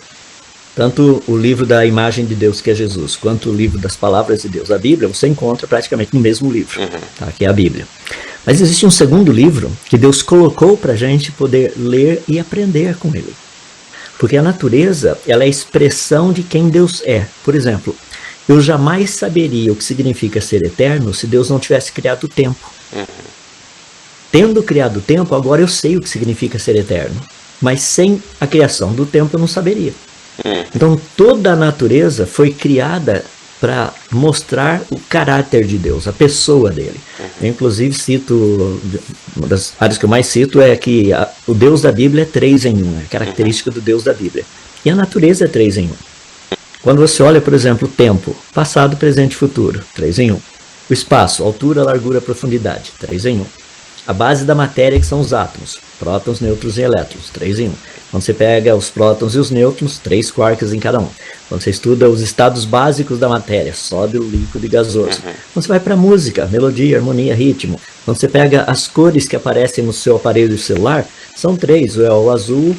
tanto o livro da imagem de Deus, que é Jesus, quanto o livro das palavras de Deus, a Bíblia, você encontra praticamente no mesmo livro, tá? Que é a Bíblia. Mas existe um segundo livro que Deus colocou para a gente poder ler e aprender com ele. Porque a natureza, ela é a expressão de quem Deus é. Por exemplo, eu jamais saberia o que significa ser eterno se Deus não tivesse criado o tempo. Tendo criado o tempo, agora eu sei o que significa ser eterno. Mas sem a criação do tempo eu não saberia. Então toda a natureza foi criada para mostrar o caráter de Deus, a pessoa dele. Eu inclusive cito, uma das áreas que eu mais cito é que o Deus da Bíblia é 3 em 1, é a característica do Deus da Bíblia. E a natureza é 3 em 1. Quando você olha, por exemplo, o tempo, passado, presente e futuro, 3 em 1. O espaço, altura, largura, profundidade, 3 em 1. A base da matéria, que são os átomos, prótons, nêutrons e elétrons, 3 em 1. Quando você pega os prótons e os nêutrons, 3 quarks em cada um. Quando você estuda os estados básicos da matéria, sólido, líquido e gasoso. Quando você vai para a música, melodia, harmonia, ritmo. Quando você pega as cores que aparecem no seu aparelho celular, são 3, é o azul,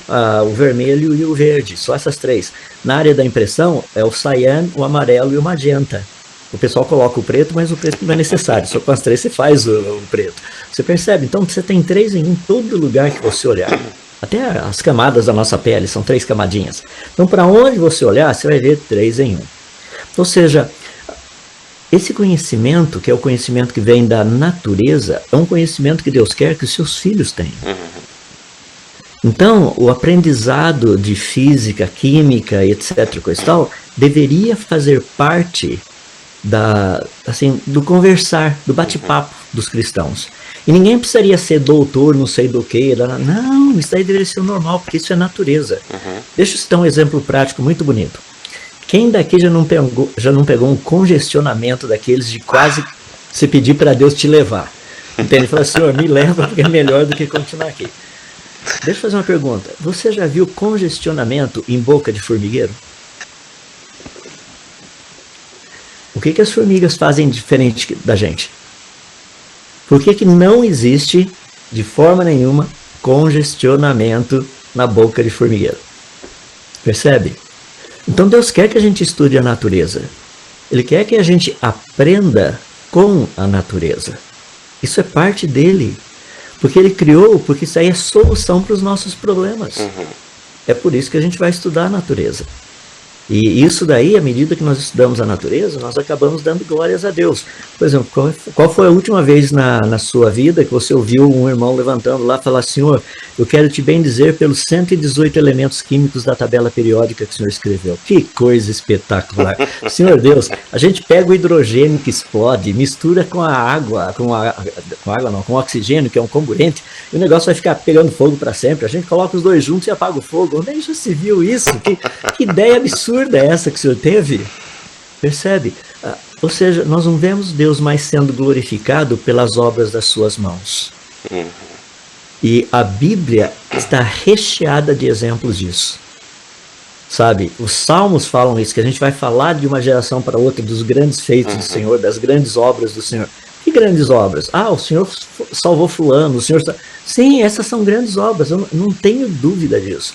o vermelho e o verde, só essas 3. Na área da impressão, é o cian, o amarelo e o magenta. O pessoal coloca o preto, mas o preto não é necessário, só com as 3 você faz o preto. Você percebe? Então você tem 3 em todo lugar que você olhar. Até as camadas da nossa pele são 3 camadinhas. Então, para onde você olhar, você vai ver 3 em 1. Ou seja, esse conhecimento, que é o conhecimento que vem da natureza, é um conhecimento que Deus quer que os seus filhos tenham. Então, o aprendizado de física, química, etc., coisa e tal, deveria fazer parte do conversar, do bate-papo dos cristãos. E ninguém precisaria ser doutor, não sei do que. Não, isso aí deveria ser normal, porque isso é natureza. Deixa eu citar um exemplo prático muito bonito. Quem daqui já não pegou um congestionamento daqueles de quase se pedir para Deus te levar? Entende? Fala, Senhor, me leva, porque é melhor do que continuar aqui. Deixa eu fazer uma pergunta. Você já viu congestionamento em boca de formigueiro? O que as formigas fazem diferente da gente? Por que não existe, de forma nenhuma, congestionamento na boca de formigueiro? Percebe? Então Deus quer que a gente estude a natureza. Ele quer que a gente aprenda com a natureza. Isso é parte dele. Porque ele criou, porque isso aí é solução para os nossos problemas. É por isso que a gente vai estudar a natureza. E isso daí, à medida que nós estudamos a natureza, nós acabamos dando glórias a Deus. Por exemplo, qual foi a última vez na sua vida que você ouviu um irmão levantando lá e falar, Senhor, eu quero te bendizer pelos 118 elementos químicos da tabela periódica que o Senhor escreveu. Que coisa espetacular. Senhor Deus, a gente pega o hidrogênio que explode, mistura com a água, com o oxigênio, que é um comburente, e o negócio vai ficar pegando fogo para sempre. A gente coloca os dois juntos e apaga o fogo. Onde já se viu isso? Que ideia absurda é essa que o senhor teve? Percebe? Ou seja, nós não vemos Deus mais sendo glorificado pelas obras das suas mãos. E a Bíblia está recheada de exemplos disso. Sabe, os salmos falam isso, que a gente vai falar de uma geração para outra dos grandes feitos do Senhor, das grandes obras do Senhor. Que grandes obras? Ah, o Senhor salvou fulano, o Senhor... Sim, essas são grandes obras, eu não tenho dúvida disso.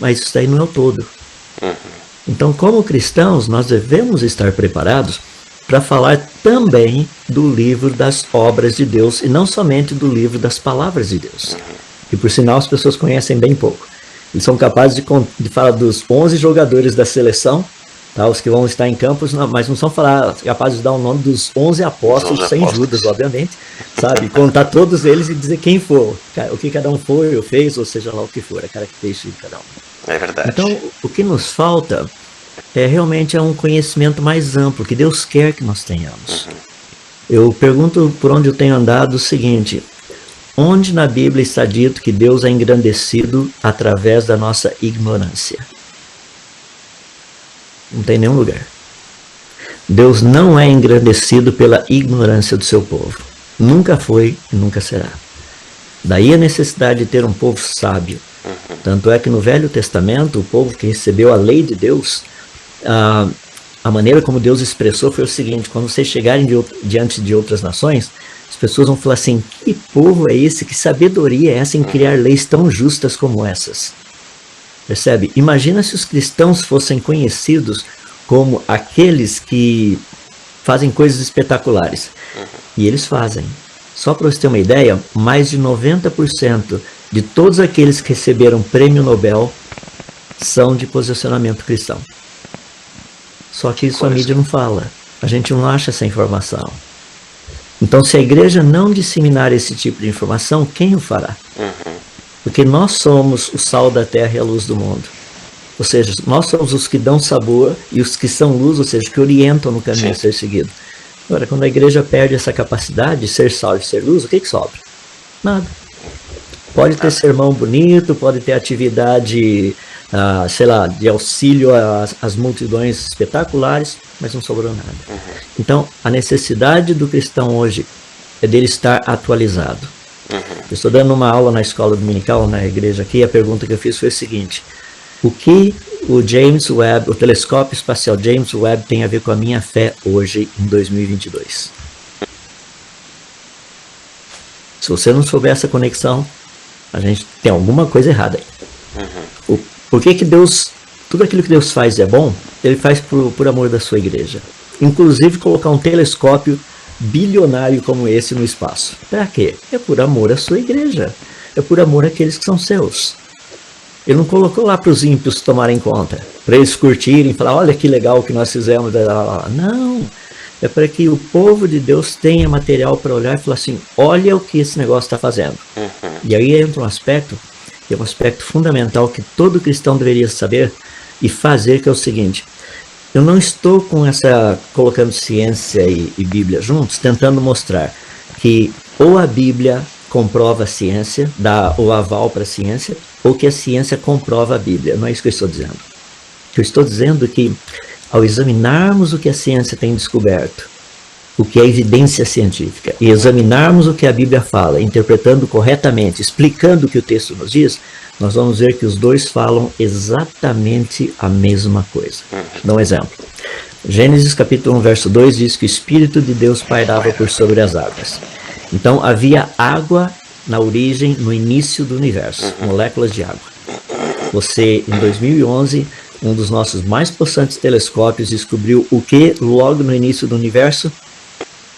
Mas isso daí não é o todo. Então, como cristãos, nós devemos estar preparados para falar também do livro das obras de Deus, e não somente do livro das palavras de Deus. Que, por sinal, as pessoas conhecem bem pouco. Eles são capazes de falar dos 11 jogadores da seleção, tá, os que vão estar em campos, mas não são capazes de dar o nome dos 11 apóstolos, sem Judas, obviamente, sabe? Contar todos eles e dizer quem for, o que cada um foi ou fez, ou seja lá o que for, a característica de cada um. É verdade. Então, o que nos falta realmente é um conhecimento mais amplo, que Deus quer que nós tenhamos. Eu pergunto por onde eu tenho andado o seguinte: onde na Bíblia está dito que Deus é engrandecido através da nossa ignorância? Não tem nenhum lugar. Deus não é engrandecido pela ignorância do seu povo. Nunca foi e nunca será. Daí a necessidade de ter um povo sábio. Tanto é que no Velho Testamento, o povo que recebeu a lei de Deus, a maneira como Deus expressou foi o seguinte: quando vocês chegarem diante de outras nações, as pessoas vão falar assim: que povo é esse? Que sabedoria é essa em criar leis tão justas como essas? Percebe? Imagina se os cristãos fossem conhecidos como aqueles que fazem coisas espetaculares. E eles fazem. Só para você ter uma ideia, mais de 90% de todos aqueles que receberam prêmio Nobel são de posicionamento cristão. Só que isso a mídia não fala. A gente não acha essa informação. Então, se a igreja não disseminar esse tipo de informação, quem o fará? Porque nós somos o sal da terra e a luz do mundo. Ou seja, nós somos os que dão sabor e os que são luz, ou seja, que orientam no caminho a ser seguido. Agora, quando a igreja perde essa capacidade de ser sal e ser luz, o que sobra? Nada. Pode ter sermão bonito, pode ter atividade, sei lá, de auxílio às multidões espetaculares, mas não sobrou nada. Então, a necessidade do cristão hoje é dele estar atualizado. Eu estou dando uma aula na escola dominical, na igreja aqui, e a pergunta que eu fiz foi a seguinte: o que o James Webb, o telescópio espacial James Webb, tem a ver com a minha fé hoje, em 2022? Se você não souber essa conexão, a gente tem alguma coisa errada aí. Por que Deus, tudo aquilo que Deus faz é bom? Ele faz por amor da sua igreja. Inclusive colocar um telescópio bilionário como esse no espaço. Para quê? É por amor à sua igreja. É por amor àqueles que são seus. Ele não colocou lá para os ímpios tomarem conta, para eles curtirem, falar: olha que legal que nós fizemos. Não. É para que o povo de Deus tenha material para olhar e falar assim: olha o que esse negócio está fazendo. E aí entra um aspecto, que é um aspecto fundamental que todo cristão deveria saber e fazer, que é o seguinte: eu não estou colocando ciência e Bíblia juntos, tentando mostrar que ou a Bíblia comprova a ciência, dá o aval para a ciência, ou que a ciência comprova a Bíblia. Não é isso que eu estou dizendo. Eu estou dizendo que, ao examinarmos o que a ciência tem descoberto, o que é evidência científica, e examinarmos o que a Bíblia fala, interpretando corretamente, explicando o que o texto nos diz, nós vamos ver que os dois falam exatamente a mesma coisa. Dá um exemplo. Gênesis capítulo 1, verso 2 diz que o Espírito de Deus pairava por sobre as águas. Então havia água na origem, no início do universo, moléculas de água. Você, em 2011, um dos nossos mais possantes telescópios descobriu o que logo no início do universo?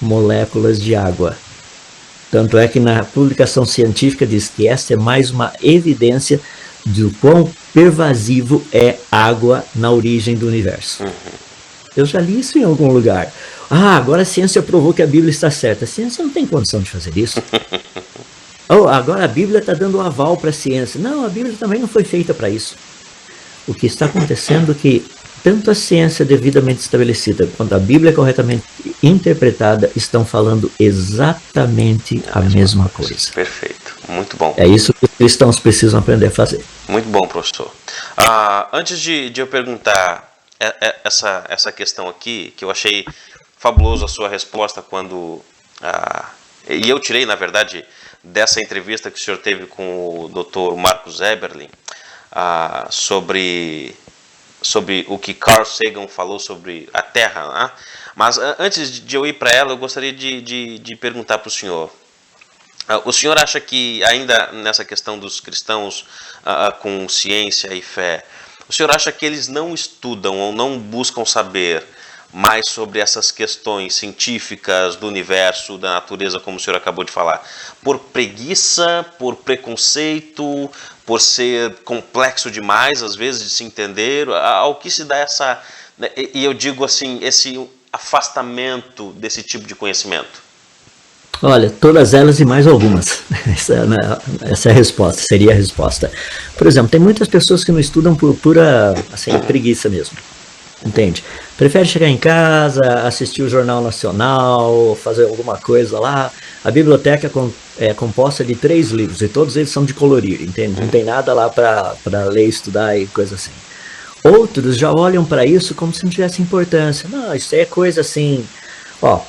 Moléculas de água. Tanto é que na publicação científica diz que esta é mais uma evidência do quão pervasivo é água na origem do universo. Eu já li isso em algum lugar. Agora a ciência provou que a Bíblia está certa. A ciência não tem condição de fazer isso. Agora a Bíblia está dando aval para a ciência. Não, a Bíblia também não foi feita para isso. O que está acontecendo é que tanto a ciência devidamente estabelecida quanto a Bíblia corretamente interpretada estão falando exatamente a mesma coisa. Perfeito, muito bom. É isso que os cristãos precisam aprender a fazer. Muito bom, professor. Antes de eu perguntar essa questão aqui, que eu achei fabuloso a sua resposta quando... e eu tirei, na verdade, dessa entrevista que o senhor teve com o Dr. Marcus Eberlin, sobre o que Carl Sagan falou sobre a Terra, né? Mas antes de eu ir para ela, eu gostaria de perguntar para o senhor. O senhor acha que, ainda nessa questão dos cristãos com ciência e fé, o senhor acha que eles não estudam ou não buscam saber mais sobre essas questões científicas do universo, da natureza, como o senhor acabou de falar, por preguiça, por preconceito, por ser complexo demais, às vezes, de se entender? Ao que se dá essa, e eu digo assim, esse afastamento desse tipo de conhecimento? Olha, todas elas e mais algumas. Essa é a resposta, seria a resposta. Por exemplo, tem muitas pessoas que não estudam por pura preguiça mesmo. Entende? Prefere chegar em casa, assistir o Jornal Nacional, fazer alguma coisa lá. A biblioteca é composta de 3 livros e todos eles são de colorir, entende? Não tem nada lá para ler, estudar e coisa assim. Outros já olham para isso como se não tivesse importância. Não, isso é coisa assim,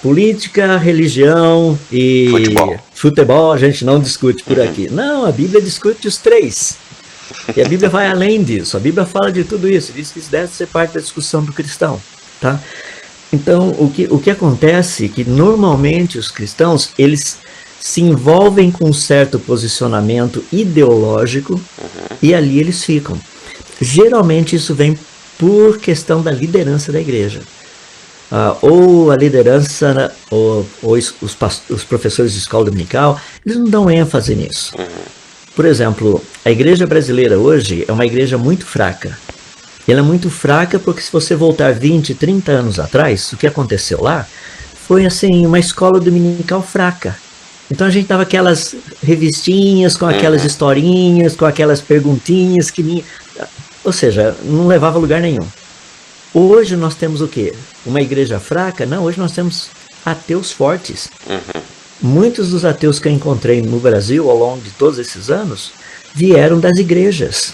política, religião e futebol a gente não discute por aqui. Não, a Bíblia discute os 3. E a Bíblia vai além disso, a Bíblia fala de tudo isso, diz que isso deve ser parte da discussão do cristão, tá? Então, o que acontece é que normalmente os cristãos, eles se envolvem com um certo posicionamento ideológico e ali eles ficam. Geralmente isso vem por questão da liderança da igreja. Ou a liderança, ou os professores de escola dominical, eles não dão ênfase nisso. Por exemplo, a igreja brasileira hoje é uma igreja muito fraca. Ela é muito fraca porque se você voltar 20, 30 anos atrás, o que aconteceu lá foi assim, uma escola dominical fraca. Então a gente dava aquelas revistinhas com aquelas historinhas, com aquelas perguntinhas que ou seja, não levava a lugar nenhum. Hoje nós temos o quê? Uma igreja fraca? Não, hoje nós temos ateus fortes. Muitos dos ateus que eu encontrei no Brasil ao longo de todos esses anos vieram das igrejas.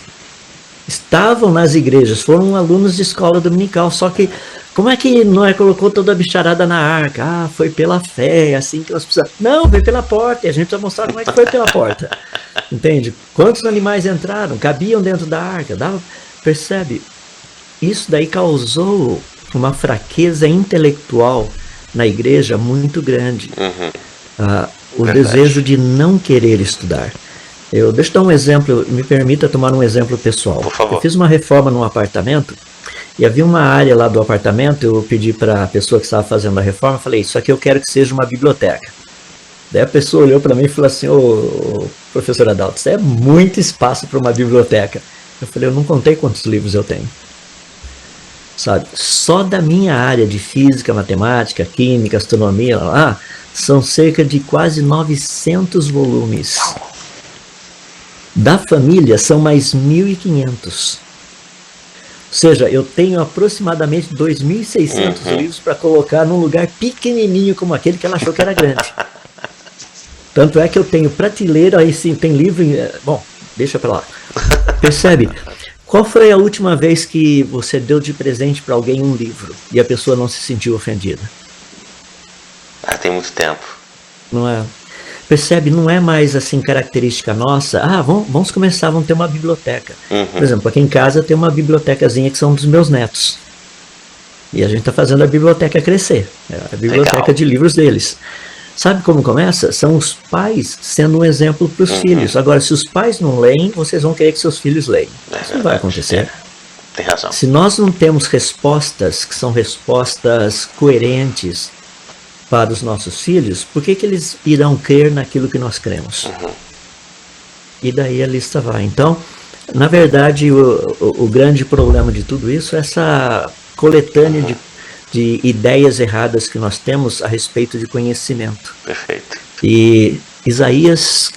Estavam nas igrejas, foram alunos de escola dominical, só que como é que Noé colocou toda a bicharada na arca? Foi pela fé, assim que nós precisamos. Não, foi pela porta, e a gente vai mostrar como é que foi pela porta. Entende? Quantos animais entraram, cabiam dentro da arca? Percebe? Isso daí causou uma fraqueza intelectual na igreja muito grande. O desejo de não querer estudar. Deixa eu dar um exemplo, me permita tomar um exemplo pessoal. Por favor. Eu fiz uma reforma num apartamento e havia uma área lá do apartamento, eu pedi para a pessoa que estava fazendo a reforma, falei, isso aqui eu quero que seja uma biblioteca. Daí a pessoa olhou para mim e falou assim, professor Adalto, isso é muito espaço para uma biblioteca. Eu falei, eu não contei quantos livros eu tenho. Sabe? Só da minha área de física, matemática, química, astronomia, são cerca de quase 900 volumes. Da família são mais 1.500. Ou seja, eu tenho aproximadamente 2.600 livros para colocar num lugar pequenininho como aquele que ela achou que era grande. Tanto é que eu tenho prateleira, aí sim, tem livro... Bom, deixa pra lá. Percebe? Qual foi a última vez que você deu de presente para alguém um livro e a pessoa não se sentiu ofendida? Tem muito tempo. Não é? Percebe? Não é mais assim característica nossa. Vamos começar, vamos ter uma biblioteca. Por exemplo, aqui em casa tem uma bibliotecazinha que são dos meus netos. E a gente está fazendo a biblioteca crescer. É a biblioteca Legal. De livros deles. Sabe como começa? São os pais sendo um exemplo para os filhos. Agora, se os pais não leem, vocês vão querer que seus filhos leiam. Isso não vai acontecer. Tem razão. Se nós não temos respostas que são respostas coerentes para os nossos filhos, por que eles irão crer naquilo que nós cremos? E daí a lista vai. Então, na verdade, o grande problema de tudo isso é essa coletânea de ideias erradas que nós temos a respeito de conhecimento. Perfeito. E Isaías,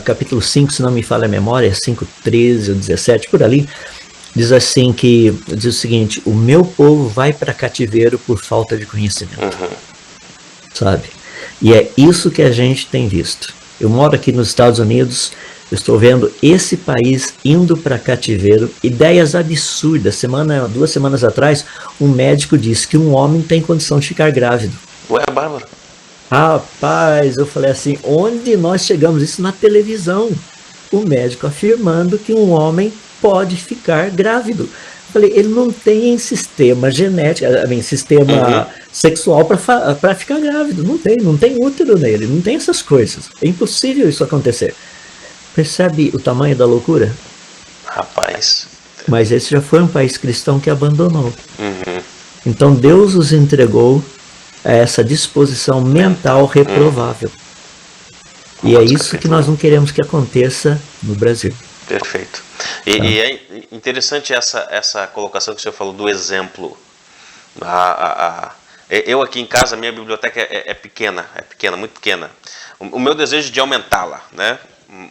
capítulo 5, se não me falha a memória, 5:13 ou 17, por ali, diz o seguinte, o meu povo vai para cativeiro por falta de conhecimento. Sabe? E é isso que a gente tem visto. Eu moro aqui nos Estados Unidos, Eu estou vendo esse país indo para cativeiro, ideias absurdas. 2 semanas atrás, um médico disse que um homem tem condição de ficar grávido. Ué, Bárbara. Rapaz, eu falei assim, onde nós chegamos? Isso na televisão. O médico afirmando que um homem pode ficar grávido. Eu falei, ele não tem sistema genético, sistema sexual para ficar grávido. Não tem útero nele, não tem essas coisas. É impossível isso acontecer. Percebe o tamanho da loucura? Rapaz. Mas esse já foi um país cristão que abandonou. Então Deus os entregou a essa disposição mental reprovável. E é isso que nós não queremos que aconteça no Brasil. Perfeito. E é interessante essa colocação que o senhor falou do exemplo. Eu aqui em casa, minha biblioteca é pequena, muito pequena. O meu desejo é de aumentá-la, né?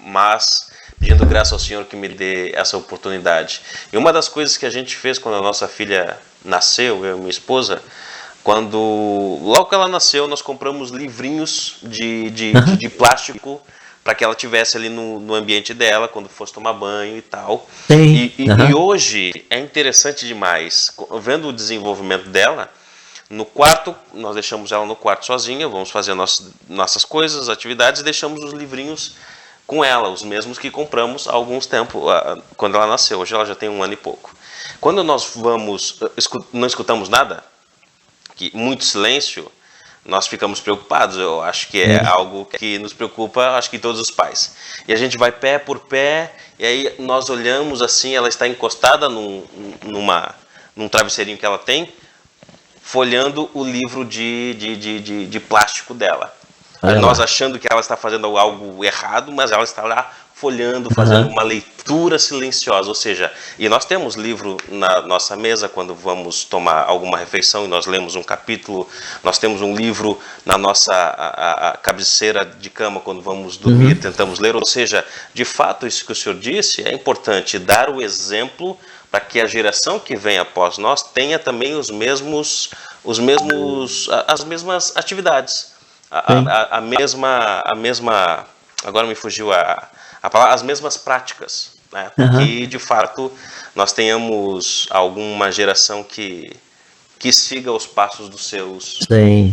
Mas pedindo graça ao Senhor que me dê essa oportunidade. E uma das coisas que a gente fez quando a nossa filha nasceu, eu e minha esposa, logo que ela nasceu, nós compramos livrinhos de plástico para que ela tivesse ali no ambiente dela, quando fosse tomar banho e tal. E hoje é interessante demais, vendo o desenvolvimento dela, no quarto, nós deixamos ela no quarto sozinha, vamos fazer nossas coisas, atividades, e deixamos os livrinhos com ela, os mesmos que compramos há alguns tempos, quando ela nasceu. Hoje ela já tem 1 ano e pouco. Quando nós não escutamos nada, muito silêncio, nós ficamos preocupados. Eu acho que é algo que nos preocupa, acho que todos os pais. E a gente vai pé por pé, e aí nós olhamos assim, ela está encostada num travesseirinho que ela tem, folhando o livro de plástico dela. Nós achando que ela está fazendo algo errado, mas ela está lá folhando, fazendo uma leitura silenciosa. Ou seja, e nós temos livro na nossa mesa quando vamos tomar alguma refeição e nós lemos um capítulo. Nós temos um livro na nossa a cabeceira de cama quando vamos dormir, tentamos ler. Ou seja, de fato, isso que o senhor disse é importante, dar o exemplo para que a geração que vem após nós tenha também as mesmas atividades. A mesma, agora me fugiu a palavra, as mesmas práticas, né? Que de fato nós tenhamos alguma geração que siga os passos dos seus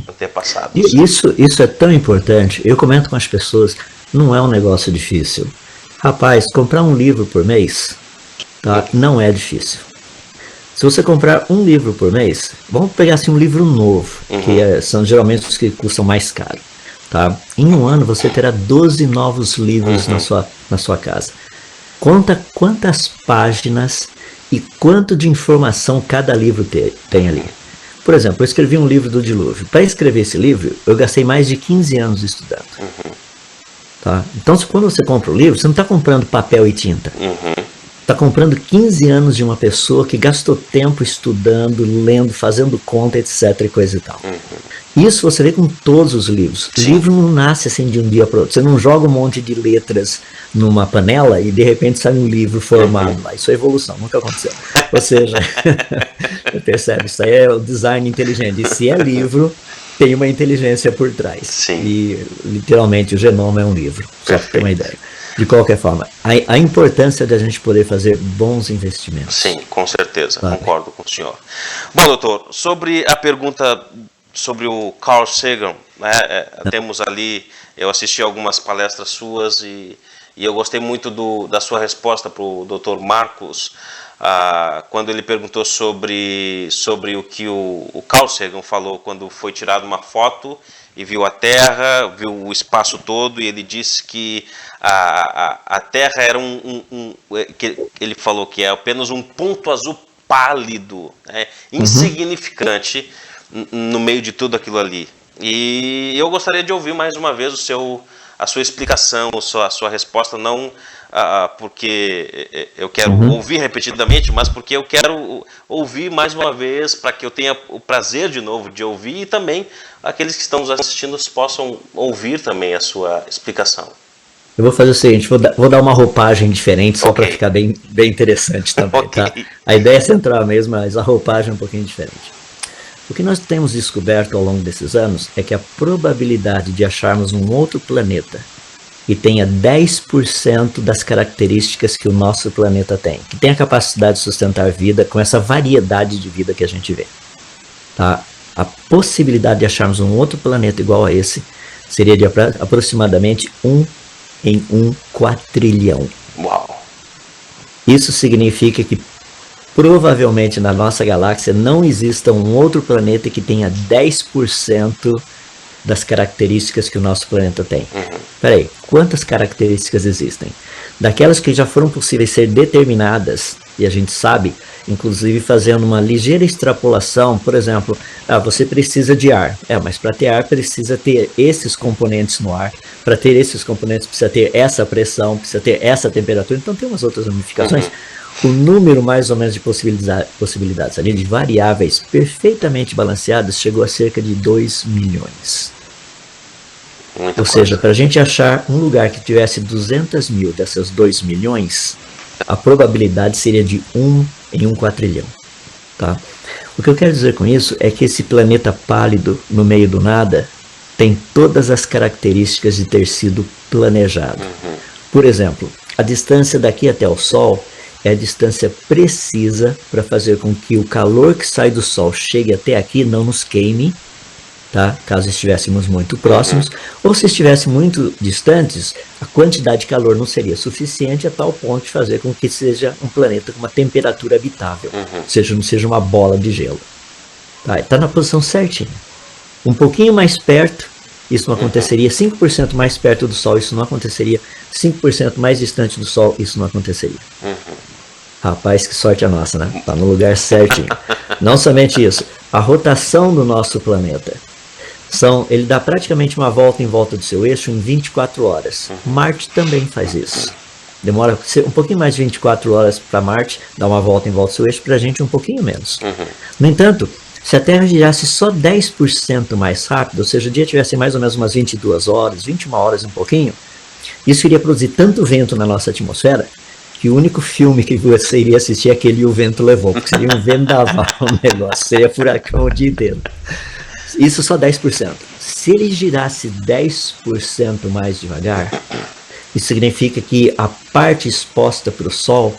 antepassados. Isso é tão importante. Eu comento com as pessoas, não é um negócio difícil. Rapaz, comprar um livro por mês, tá? Não é difícil. Se você comprar um livro por mês, vamos pegar assim um livro novo, que são geralmente os que custam mais caro, tá? Em um ano você terá 12 novos livros na sua casa. Conta quantas páginas e quanto de informação cada livro tem ali. Por exemplo, eu escrevi um livro do dilúvio. Para escrever esse livro, eu gastei mais de 15 anos estudando. Tá? Então, quando você compra o livro, você não está comprando papel e tinta. Está comprando 15 anos de uma pessoa que gastou tempo estudando, lendo, fazendo conta, etc. e coisa e tal. Isso você vê com todos os livros. O livro não nasce assim de um dia para outro. Você não joga um monte de letras numa panela e de repente sai um livro formado lá. Isso é evolução, nunca aconteceu. Ou seja, percebe, isso aí é o design inteligente. E se é livro, tem uma inteligência por trás. E literalmente o genoma é um livro, só para ter uma ideia. De qualquer forma, a importância de a gente poder fazer bons investimentos. Sim, com certeza, concordo com o senhor. Bom, doutor, sobre a pergunta sobre o Carl Sagan, né, temos ali, eu assisti algumas palestras suas e eu gostei muito da sua resposta para o doutor Marcos, quando ele perguntou sobre o que o Carl Sagan falou quando foi tirada uma foto e viu a Terra, viu o espaço todo, e ele disse que a Terra era que ele falou que é apenas um ponto azul pálido, né, insignificante no meio de tudo aquilo ali. E eu gostaria de ouvir mais uma vez a sua explicação, a sua resposta, não porque eu quero ouvir repetidamente, mas porque eu quero ouvir mais uma vez, para que eu tenha o prazer de novo de ouvir, e também aqueles que estão nos assistindo possam ouvir também a sua explicação. Eu vou fazer o seguinte, vou dar uma roupagem diferente, só para ficar bem interessante também. Tá? A ideia central é a mesma, mas a roupagem é um pouquinho diferente. O que nós temos descoberto ao longo desses anos é que a probabilidade de acharmos um outro planeta e tenha 10% das características que o nosso planeta tem, que tem a capacidade de sustentar vida com essa variedade de vida que a gente vê. Tá? A possibilidade de acharmos um outro planeta igual a esse seria de aproximadamente 1 em 1 quatrilhão. Uau! Isso significa que provavelmente na nossa galáxia não exista um outro planeta que tenha 10% das características que o nosso planeta tem. Peraí, quantas características existem? Daquelas que já foram possíveis ser determinadas, e a gente sabe, inclusive fazendo uma ligeira extrapolação, por exemplo, você precisa de ar. Mas para ter ar precisa ter esses componentes no ar. Para ter esses componentes precisa ter essa pressão, precisa ter essa temperatura. Então tem umas outras ramificações. O número mais ou menos de possibilidades ali, de variáveis perfeitamente balanceadas, chegou a cerca de 2 milhões. Ou seja, para a gente achar um lugar que tivesse 200 mil dessas 2 milhões, a probabilidade seria de 1 em 1 quatrilhão. Tá? O que eu quero dizer com isso é que esse planeta pálido, no meio do nada, tem todas as características de ter sido planejado. Por exemplo, a distância daqui até o Sol é a distância precisa para fazer com que o calor que sai do Sol chegue até aqui não nos queime, tá? Caso estivéssemos muito próximos, ou se estivesse muito distantes, a quantidade de calor não seria suficiente a tal ponto de fazer com que seja um planeta com uma temperatura habitável, ou seja, não seja uma bola de gelo. Tá na posição certinha. Um pouquinho mais perto, isso não aconteceria. 5% mais perto do Sol, isso não aconteceria. 5% mais distante do Sol, isso não aconteceria. Rapaz, que sorte a nossa, né? Tá no lugar certinho. Não somente isso, a rotação do nosso planeta. Ele dá praticamente uma volta em volta do seu eixo em 24 horas. Marte também faz isso. Demora um pouquinho mais de 24 horas para Marte dar uma volta em volta do seu eixo, para a gente um pouquinho menos. No entanto, se a Terra girasse só 10% mais rápido, ou seja, o dia tivesse mais ou menos umas 22 horas, 21 horas e um pouquinho, isso iria produzir tanto vento na nossa atmosfera que o único filme que você iria assistir é aquele O Vento Levou, porque seria um vendaval o negócio, seria furacão o dia inteiro. Isso só 10%. Se ele girasse 10% mais devagar, isso significa que a parte exposta para o Sol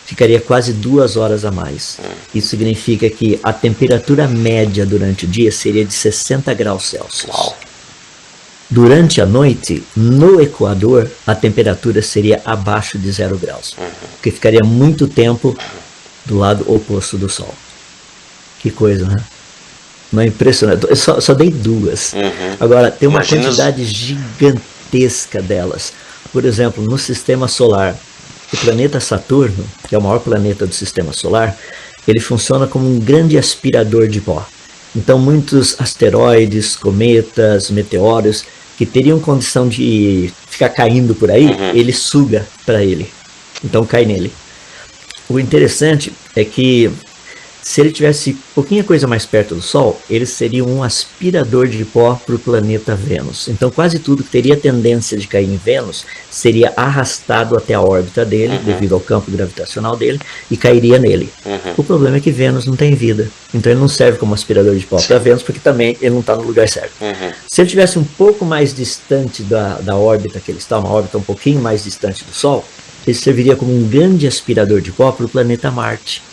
ficaria quase 2 horas a mais. Isso significa que a temperatura média durante o dia seria de 60 graus Celsius. Durante a noite, no Equador, a temperatura seria abaixo de 0 graus, porque ficaria muito tempo do lado oposto do Sol. Que coisa, né? Não é impressionante? Eu só dei 2. Agora, tem uma quantidade gigantesca delas. Por exemplo, no Sistema Solar, o planeta Saturno, que é o maior planeta do Sistema Solar, ele funciona como um grande aspirador de pó. Então, muitos asteroides, cometas, meteoros, que teriam condição de ficar caindo por aí, ele suga para ele. Então, cai nele. O interessante é que, se ele tivesse pouquinha coisa mais perto do Sol, ele seria um aspirador de pó para o planeta Vênus. Então quase tudo que teria tendência de cair em Vênus seria arrastado até a órbita dele, devido ao campo gravitacional dele, e cairia nele. O problema é que Vênus não tem vida, então ele não serve como aspirador de pó para Vênus, porque também ele não está no lugar certo. Se ele estivesse um pouco mais distante da órbita que ele está, uma órbita um pouquinho mais distante do Sol, ele serviria como um grande aspirador de pó para o planeta Marte.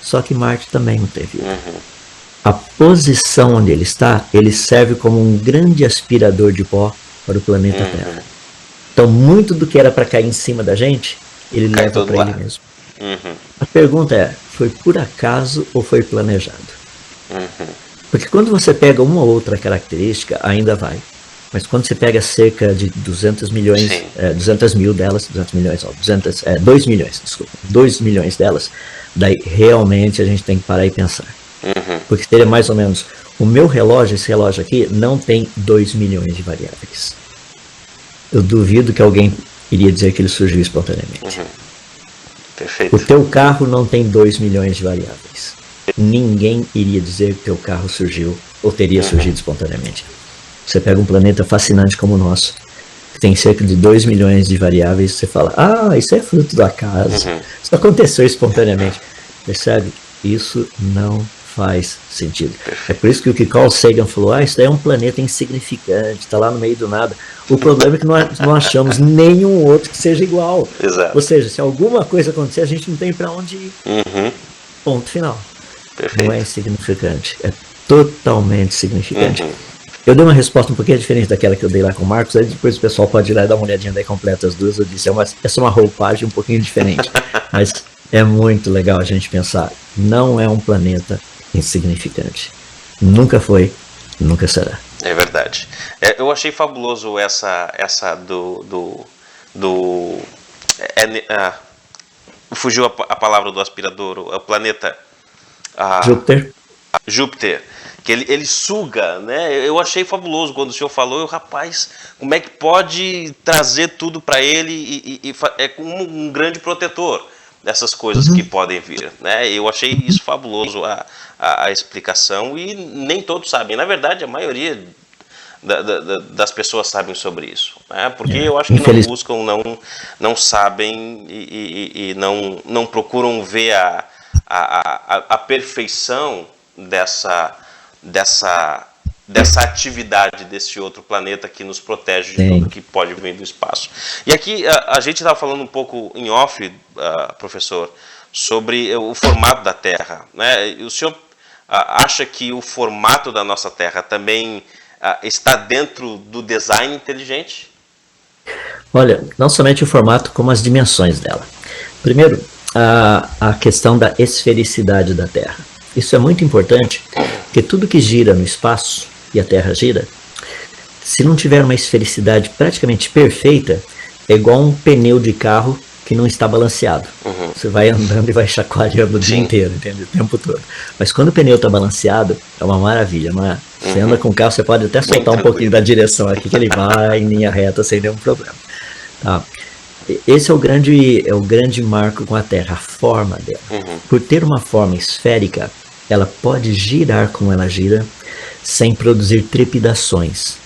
Só que Marte também não tem vida. A posição onde ele está, ele serve como um grande aspirador de pó para o planeta Terra. Então, muito do que era para cair em cima da gente, ele leva para ele mesmo. A pergunta é, foi por acaso ou foi planejado? Porque quando você pega uma ou outra característica, ainda vai. Mas quando você pega cerca de 200 milhões, 200 mil delas, 200 milhões, 2 milhões, desculpa, 2 milhões delas, daí realmente a gente tem que parar e pensar. Porque seria mais ou menos, o meu relógio, esse relógio aqui, não tem 2 milhões de variáveis. Eu duvido que alguém iria dizer que ele surgiu espontaneamente. Perfeito. O teu carro não tem 2 milhões de variáveis. Ninguém iria dizer que o teu carro surgiu ou teria surgido espontaneamente. Você pega um planeta fascinante como o nosso, que tem cerca de 2 milhões de variáveis, você fala, isso é fruto do acaso, isso aconteceu espontaneamente. Percebe? Isso não faz sentido. É por isso que o que Carl Sagan falou, isso daí é um planeta insignificante, está lá no meio do nada. O problema é que nós não achamos nenhum outro que seja igual. Exato. Ou seja, se alguma coisa acontecer, a gente não tem para onde ir. Ponto final. Perfeito. Não é insignificante, é totalmente significante. Eu dei uma resposta um pouquinho diferente daquela que eu dei lá com o Marcos, aí depois o pessoal pode ir lá e dar uma olhadinha daí completa as duas. Eu disse, essa é uma roupagem um pouquinho diferente, mas é muito legal a gente pensar, não é um planeta insignificante. Nunca foi, nunca será. É verdade. Eu achei fabuloso essa fugiu a palavra do aspirador, o planeta Júpiter, que ele suga, né? Eu achei fabuloso quando o senhor falou, rapaz, como é que pode trazer tudo para ele e é como um grande protetor dessas coisas que podem vir, né? Eu achei isso fabuloso, a explicação, e nem todos sabem. Na verdade, a maioria das pessoas sabem sobre isso, né? Porque eu acho que não buscam, não sabem e não procuram ver a perfeição dessa atividade desse outro planeta que nos protege de tudo que pode vir do espaço. E aqui a gente estava falando um pouco em off, professor, sobre o formato da Terra, né? E o senhor acha que o formato da nossa Terra também está dentro do design inteligente? Olha, não somente o formato, como as dimensões dela. Primeiro, a questão da esfericidade da Terra. Isso é muito importante, porque tudo que gira no espaço, e a Terra gira, se não tiver uma esfericidade praticamente perfeita, é igual um pneu de carro que não está balanceado. Você vai andando e vai chacoalhando o dia inteiro, entende? O tempo todo. Mas quando o pneu está balanceado, é uma maravilha, não é? Você anda com o carro, você pode até soltar um pouquinho da direção aqui, que ele vai em linha reta sem nenhum problema. Tá? Esse é o grande marco com a Terra, a forma dela. Por ter uma forma esférica, ela pode girar como ela gira, sem produzir trepidações.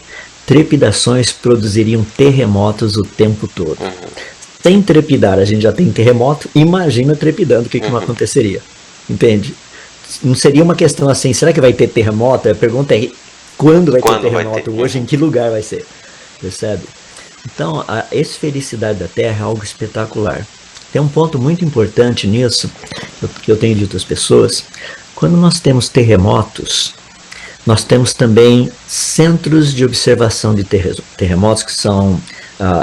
Trepidações produziriam terremotos o tempo todo. Sem trepidar, a gente já tem terremoto, imagina trepidando, o que não aconteceria? Entende? Não seria uma questão assim, será que vai ter terremoto? A pergunta é, quando vai ter terremoto hoje, em que lugar vai ser? Percebe? Então, a esfericidade da Terra é algo espetacular. Tem um ponto muito importante nisso, que eu tenho dito às pessoas. Quando nós temos terremotos, nós temos também centros de observação de terremotos, que são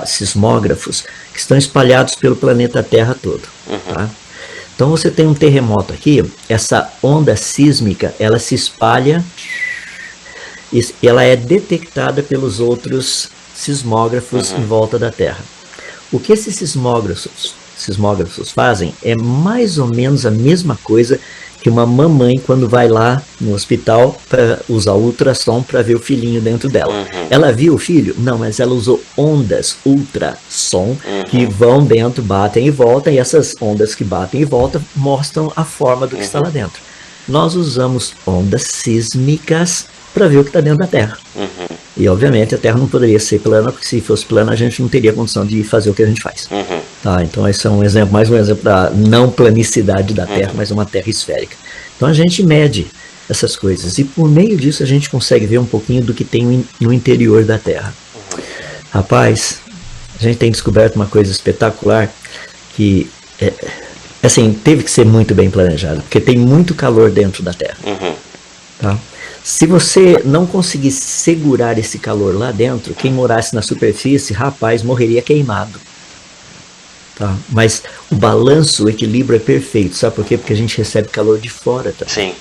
sismógrafos, que estão espalhados pelo planeta Terra todo. Tá? Então você tem um terremoto aqui, essa onda sísmica, ela se espalha, e ela é detectada pelos outros sismógrafos em volta da Terra. O que esses sismógrafos fazem é mais ou menos a mesma coisa que uma mamãe quando vai lá no hospital para usar o ultrassom para ver o filhinho dentro dela. Ela viu o filho? Não, mas ela usou ondas ultrassom que vão dentro, batem e voltam, e essas ondas que batem e voltam mostram a forma do que está lá dentro. Nós usamos ondas sísmicas para ver o que está dentro da Terra. E obviamente a Terra não poderia ser plana, porque se fosse plana a gente não teria condição de fazer o que a gente faz. Tá, então esse é um exemplo, mais um exemplo da não planicidade da Terra, mas uma Terra esférica. Então a gente mede essas coisas, e por meio disso a gente consegue ver um pouquinho do que tem no interior da Terra. Rapaz, a gente tem descoberto uma coisa espetacular, que assim, teve que ser muito bem planejado, porque tem muito calor dentro da Terra. Tá? Se você não conseguisse segurar esse calor lá dentro, quem morasse na superfície, rapaz, morreria queimado. Tá? Mas o balanço, o equilíbrio é perfeito. Sabe por quê? Porque a gente recebe calor de fora também. Sim.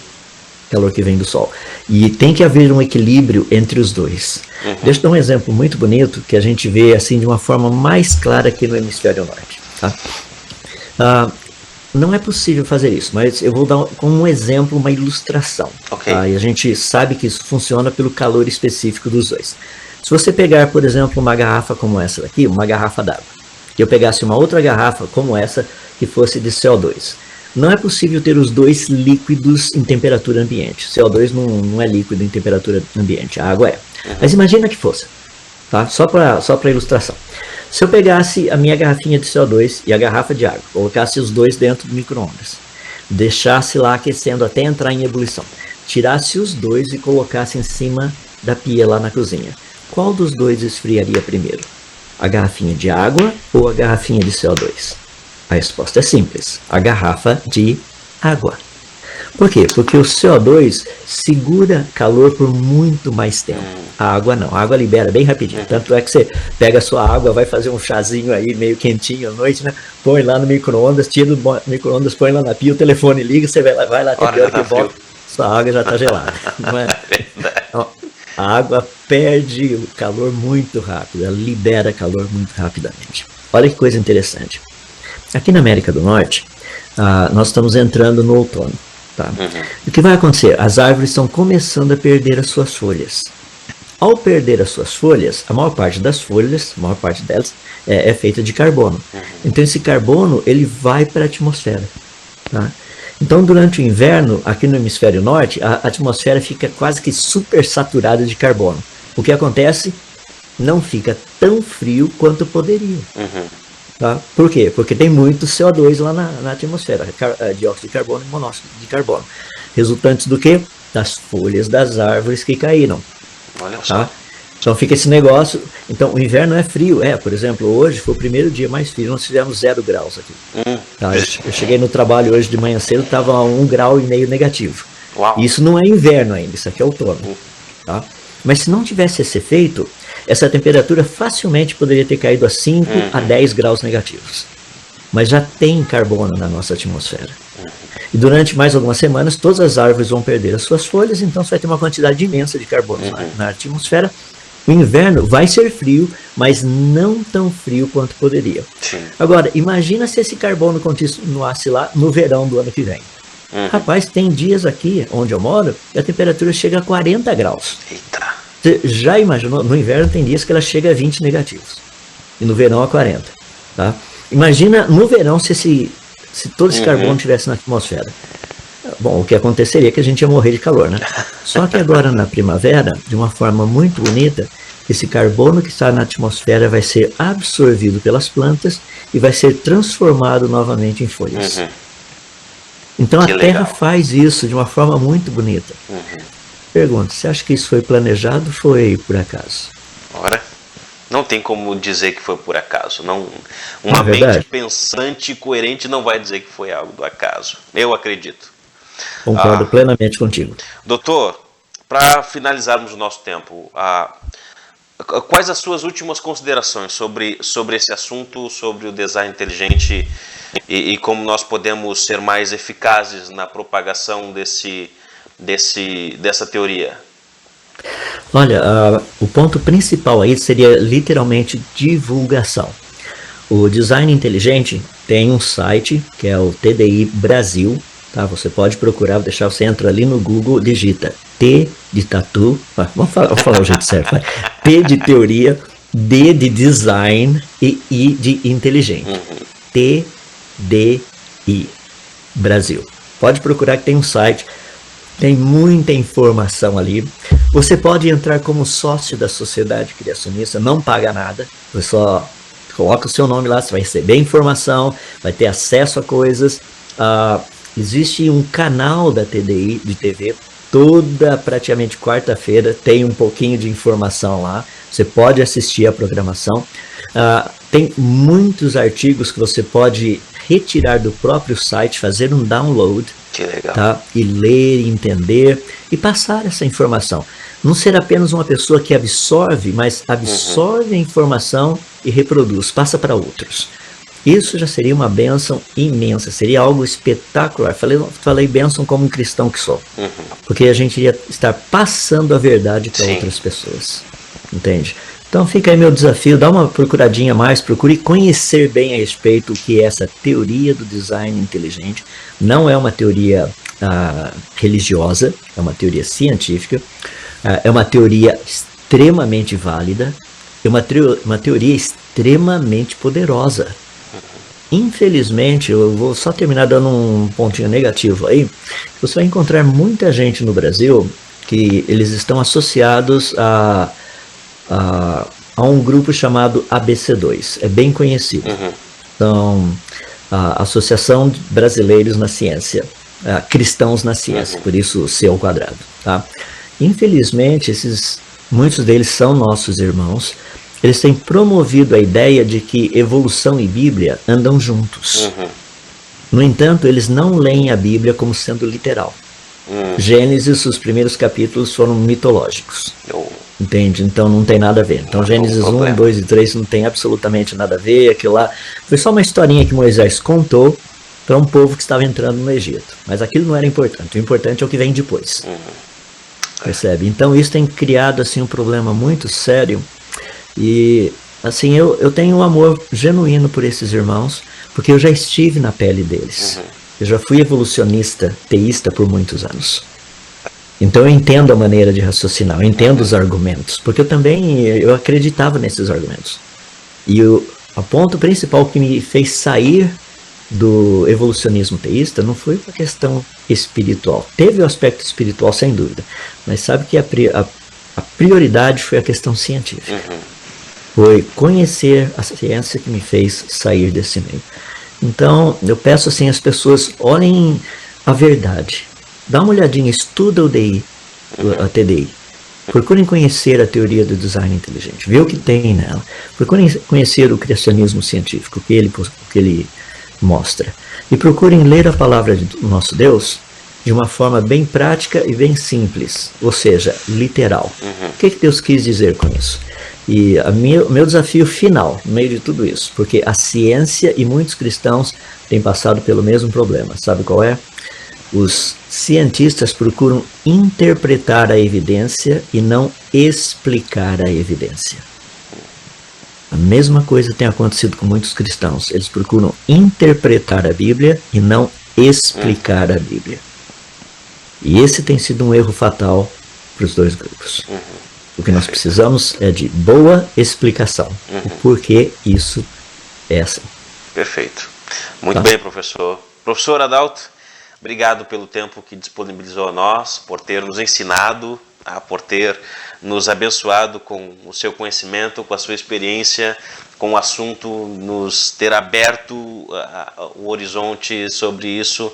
Calor que vem do sol. E tem que haver um equilíbrio entre os dois. Deixa eu dar um exemplo muito bonito, que a gente vê assim de uma forma mais clara aqui no hemisfério norte. Tá? Não é possível fazer isso, mas eu vou dar como um exemplo, uma ilustração. Tá? E a gente sabe que isso funciona pelo calor específico dos dois. Se você pegar, por exemplo, uma garrafa como essa daqui, uma garrafa d'água, e eu pegasse uma outra garrafa como essa, que fosse de CO2, não é possível ter os dois líquidos em temperatura ambiente. CO2 não é líquido em temperatura ambiente, a água é. Mas imagina que fosse, tá? Só para ilustração. Se eu pegasse a minha garrafinha de CO2 e a garrafa de água, colocasse os dois dentro do micro-ondas, deixasse lá aquecendo até entrar em ebulição, tirasse os dois e colocasse em cima da pia lá na cozinha, qual dos dois esfriaria primeiro? A garrafinha de água ou a garrafinha de CO2? A resposta é simples, a garrafa de água. Por quê? Porque o CO2 segura calor por muito mais tempo. A água não, a água libera bem rapidinho. Tanto é que você pega a sua água, vai fazer um chazinho aí meio quentinho à noite, né? Põe lá no micro-ondas, tira do micro-ondas, põe lá na pia, o telefone liga, você vai lá, tem hora que volta, sua água já está gelada. Não é? Então, a água perde o calor muito rápido, ela libera calor muito rapidamente. Olha que coisa interessante. Aqui na América do Norte, nós estamos entrando no outono. Tá? O que vai acontecer? As árvores estão começando a perder as suas folhas. Ao perder as suas folhas, a maior parte das folhas, a maior parte delas, é feita de carbono. Então esse carbono ele vai para a atmosfera. Tá? Então durante o inverno, aqui no hemisfério norte, a atmosfera fica quase que super saturada de carbono. O que acontece? Não fica tão frio quanto poderia. Tá? Por quê? Porque tem muito CO2 lá na atmosfera, dióxido de carbono e monóxido de carbono. Resultantes do quê? Das folhas das árvores que caíram. Olha só. Tá? Então fica esse negócio. Então o inverno é frio. Por exemplo, hoje foi o primeiro dia mais frio, nós tivemos 0 graus aqui. Tá? Eu cheguei no trabalho hoje de manhã cedo, estava 1,5 grau negativo. Uau. Isso não é inverno ainda, isso aqui é outono. Tá? Mas se não tivesse esse efeito, essa temperatura facilmente poderia ter caído a 5 a 10 graus negativos. Mas já tem carbono na nossa atmosfera. E durante mais algumas semanas, todas as árvores vão perder as suas folhas, então você vai ter uma quantidade imensa de carbono na atmosfera. O inverno vai ser frio, mas não tão frio quanto poderia. Agora, imagina se esse carbono continuasse lá no verão do ano que vem. Rapaz, tem dias aqui onde eu moro que a temperatura chega a 40 graus. Eita. Você já imaginou? No inverno tem dias que ela chega a 20 negativos. E no verão a 40. Tá? Imagina no verão se todo esse carbono estivesse na atmosfera. Bom, o que aconteceria é que a gente ia morrer de calor, né? Só que agora na primavera, de uma forma muito bonita, esse carbono que está na atmosfera vai ser absorvido pelas plantas e vai ser transformado novamente em folhas. Então a Terra faz isso de uma forma muito bonita. Pergunta, você acha que isso foi planejado ou foi por acaso? Ora, não tem como dizer que foi por acaso. Não, uma mente pensante e coerente não vai dizer que foi algo do acaso. Eu acredito. Concordo plenamente contigo. Doutor, para finalizarmos o nosso tempo, quais as suas últimas considerações sobre esse assunto, sobre o design inteligente e como nós podemos ser mais eficazes na propagação dessa teoria? Olha, o ponto principal aí seria literalmente divulgação. O design inteligente tem um site que é o TDI Brasil, tá? Você pode procurar, vou deixar, você entra ali no Google, digita T de tatu, vamos falar o jeito certo, T de teoria, D de design e I de inteligente. TDI Brasil. Pode procurar que tem um site. Tem muita informação ali. Você pode entrar como sócio da sociedade criacionista, não paga nada. Você só coloca o seu nome lá, você vai receber informação, vai ter acesso a coisas. Existe um canal da TDI de TV, praticamente quarta-feira, tem um pouquinho de informação lá. Você pode assistir a programação. Tem muitos artigos que você pode retirar do próprio site, fazer um download. Que legal. Tá? E ler, entender e passar essa informação. Não ser apenas uma pessoa que absorve, mas absorve a informação e reproduz, passa para outros. Isso já seria uma bênção imensa, seria algo espetacular. Falei bênção como um cristão que sou. Porque a gente iria estar passando a verdade para outras pessoas. Entende? Então fica aí meu desafio, dá uma procuradinha a mais, procure conhecer bem a respeito do que é essa teoria do design inteligente. Não é uma teoria religiosa, é uma teoria científica, é uma teoria extremamente válida, é uma teoria extremamente poderosa. Infelizmente, eu vou só terminar dando um pontinho negativo aí, você vai encontrar muita gente no Brasil que eles estão associados a um grupo chamado ABC2, é bem conhecido. Então, a Associação de Brasileiros na Ciência. cristãos na ciência, por isso C ao quadrado. Tá? Infelizmente, muitos deles são nossos irmãos. Eles têm promovido a ideia de que evolução e Bíblia andam juntos. No entanto, eles não leem a Bíblia como sendo literal. Gênesis, os primeiros capítulos foram mitológicos. Entende? Então não tem nada a ver. Então Gênesis 1, 2 e 3 não tem absolutamente nada a ver. Aquilo lá foi só uma historinha que Moisés contou para um povo que estava entrando no Egito. Mas aquilo não era importante. O importante é o que vem depois. Percebe? Então isso tem criado assim, um problema muito sério. E assim, eu tenho um amor genuíno por esses irmãos, porque eu já estive na pele deles. Eu já fui evolucionista, teísta por muitos anos. Então eu entendo a maneira de raciocinar, eu entendo os argumentos, porque eu acreditava nesses argumentos. E o ponto principal que me fez sair do evolucionismo teísta não foi a questão espiritual. Teve o aspecto espiritual, sem dúvida, mas sabe que a prioridade foi a questão científica. Foi conhecer a ciência que me fez sair desse meio. Então, eu peço assim, as pessoas olhem a verdade. Dá uma olhadinha, estuda a TDI. Procurem conhecer a teoria do design inteligente, ver o que tem nela. Procurem conhecer o criacionismo científico, o que ele mostra. E procurem ler a palavra do nosso Deus de uma forma bem prática e bem simples, ou seja, literal. O que Deus quis dizer com isso? E o meu desafio final, no meio de tudo isso, porque a ciência e muitos cristãos têm passado pelo mesmo problema, sabe qual é? Os cientistas procuram interpretar a evidência e não explicar a evidência. A mesma coisa tem acontecido com muitos cristãos, eles procuram interpretar a Bíblia e não explicar a Bíblia. E esse tem sido um erro fatal para os dois grupos. O que nós precisamos é de boa explicação. O porquê isso é assim. Perfeito. Muito bem, professor. Professor Adalto, obrigado pelo tempo que disponibilizou a nós, por ter nos ensinado, por ter nos abençoado com o seu conhecimento, com a sua experiência, com o assunto, nos ter aberto o horizonte sobre isso,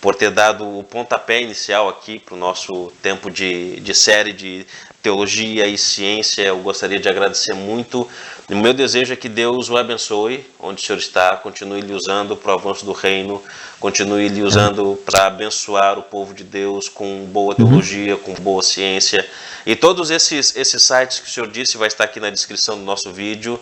por ter dado o pontapé inicial aqui para o nosso tempo de série de teologia e ciência. Eu gostaria de agradecer muito. O meu desejo é que Deus o abençoe, onde o senhor está, continue lhe usando para o avanço do reino, continue lhe usando para abençoar o povo de Deus com boa teologia, com boa ciência. E todos esses sites que o senhor disse vai estar aqui na descrição do nosso vídeo.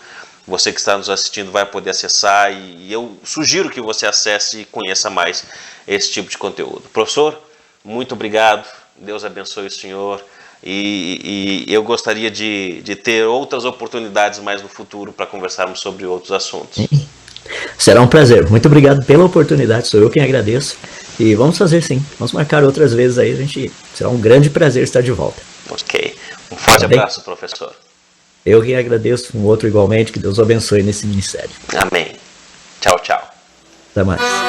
Você que está nos assistindo vai poder acessar e eu sugiro que você acesse e conheça mais esse tipo de conteúdo. Professor, muito obrigado. Deus abençoe o senhor. E eu gostaria de ter outras oportunidades mais no futuro para conversarmos sobre outros assuntos. Será um prazer. Muito obrigado pela oportunidade. Sou eu quem agradeço. E vamos fazer sim. Vamos marcar outras vezes aí. Será um grande prazer estar de volta. Ok. Um forte abraço, professor. Eu que agradeço. Um outro igualmente. Que Deus o abençoe nesse ministério. Amém. Tchau, tchau. Até mais.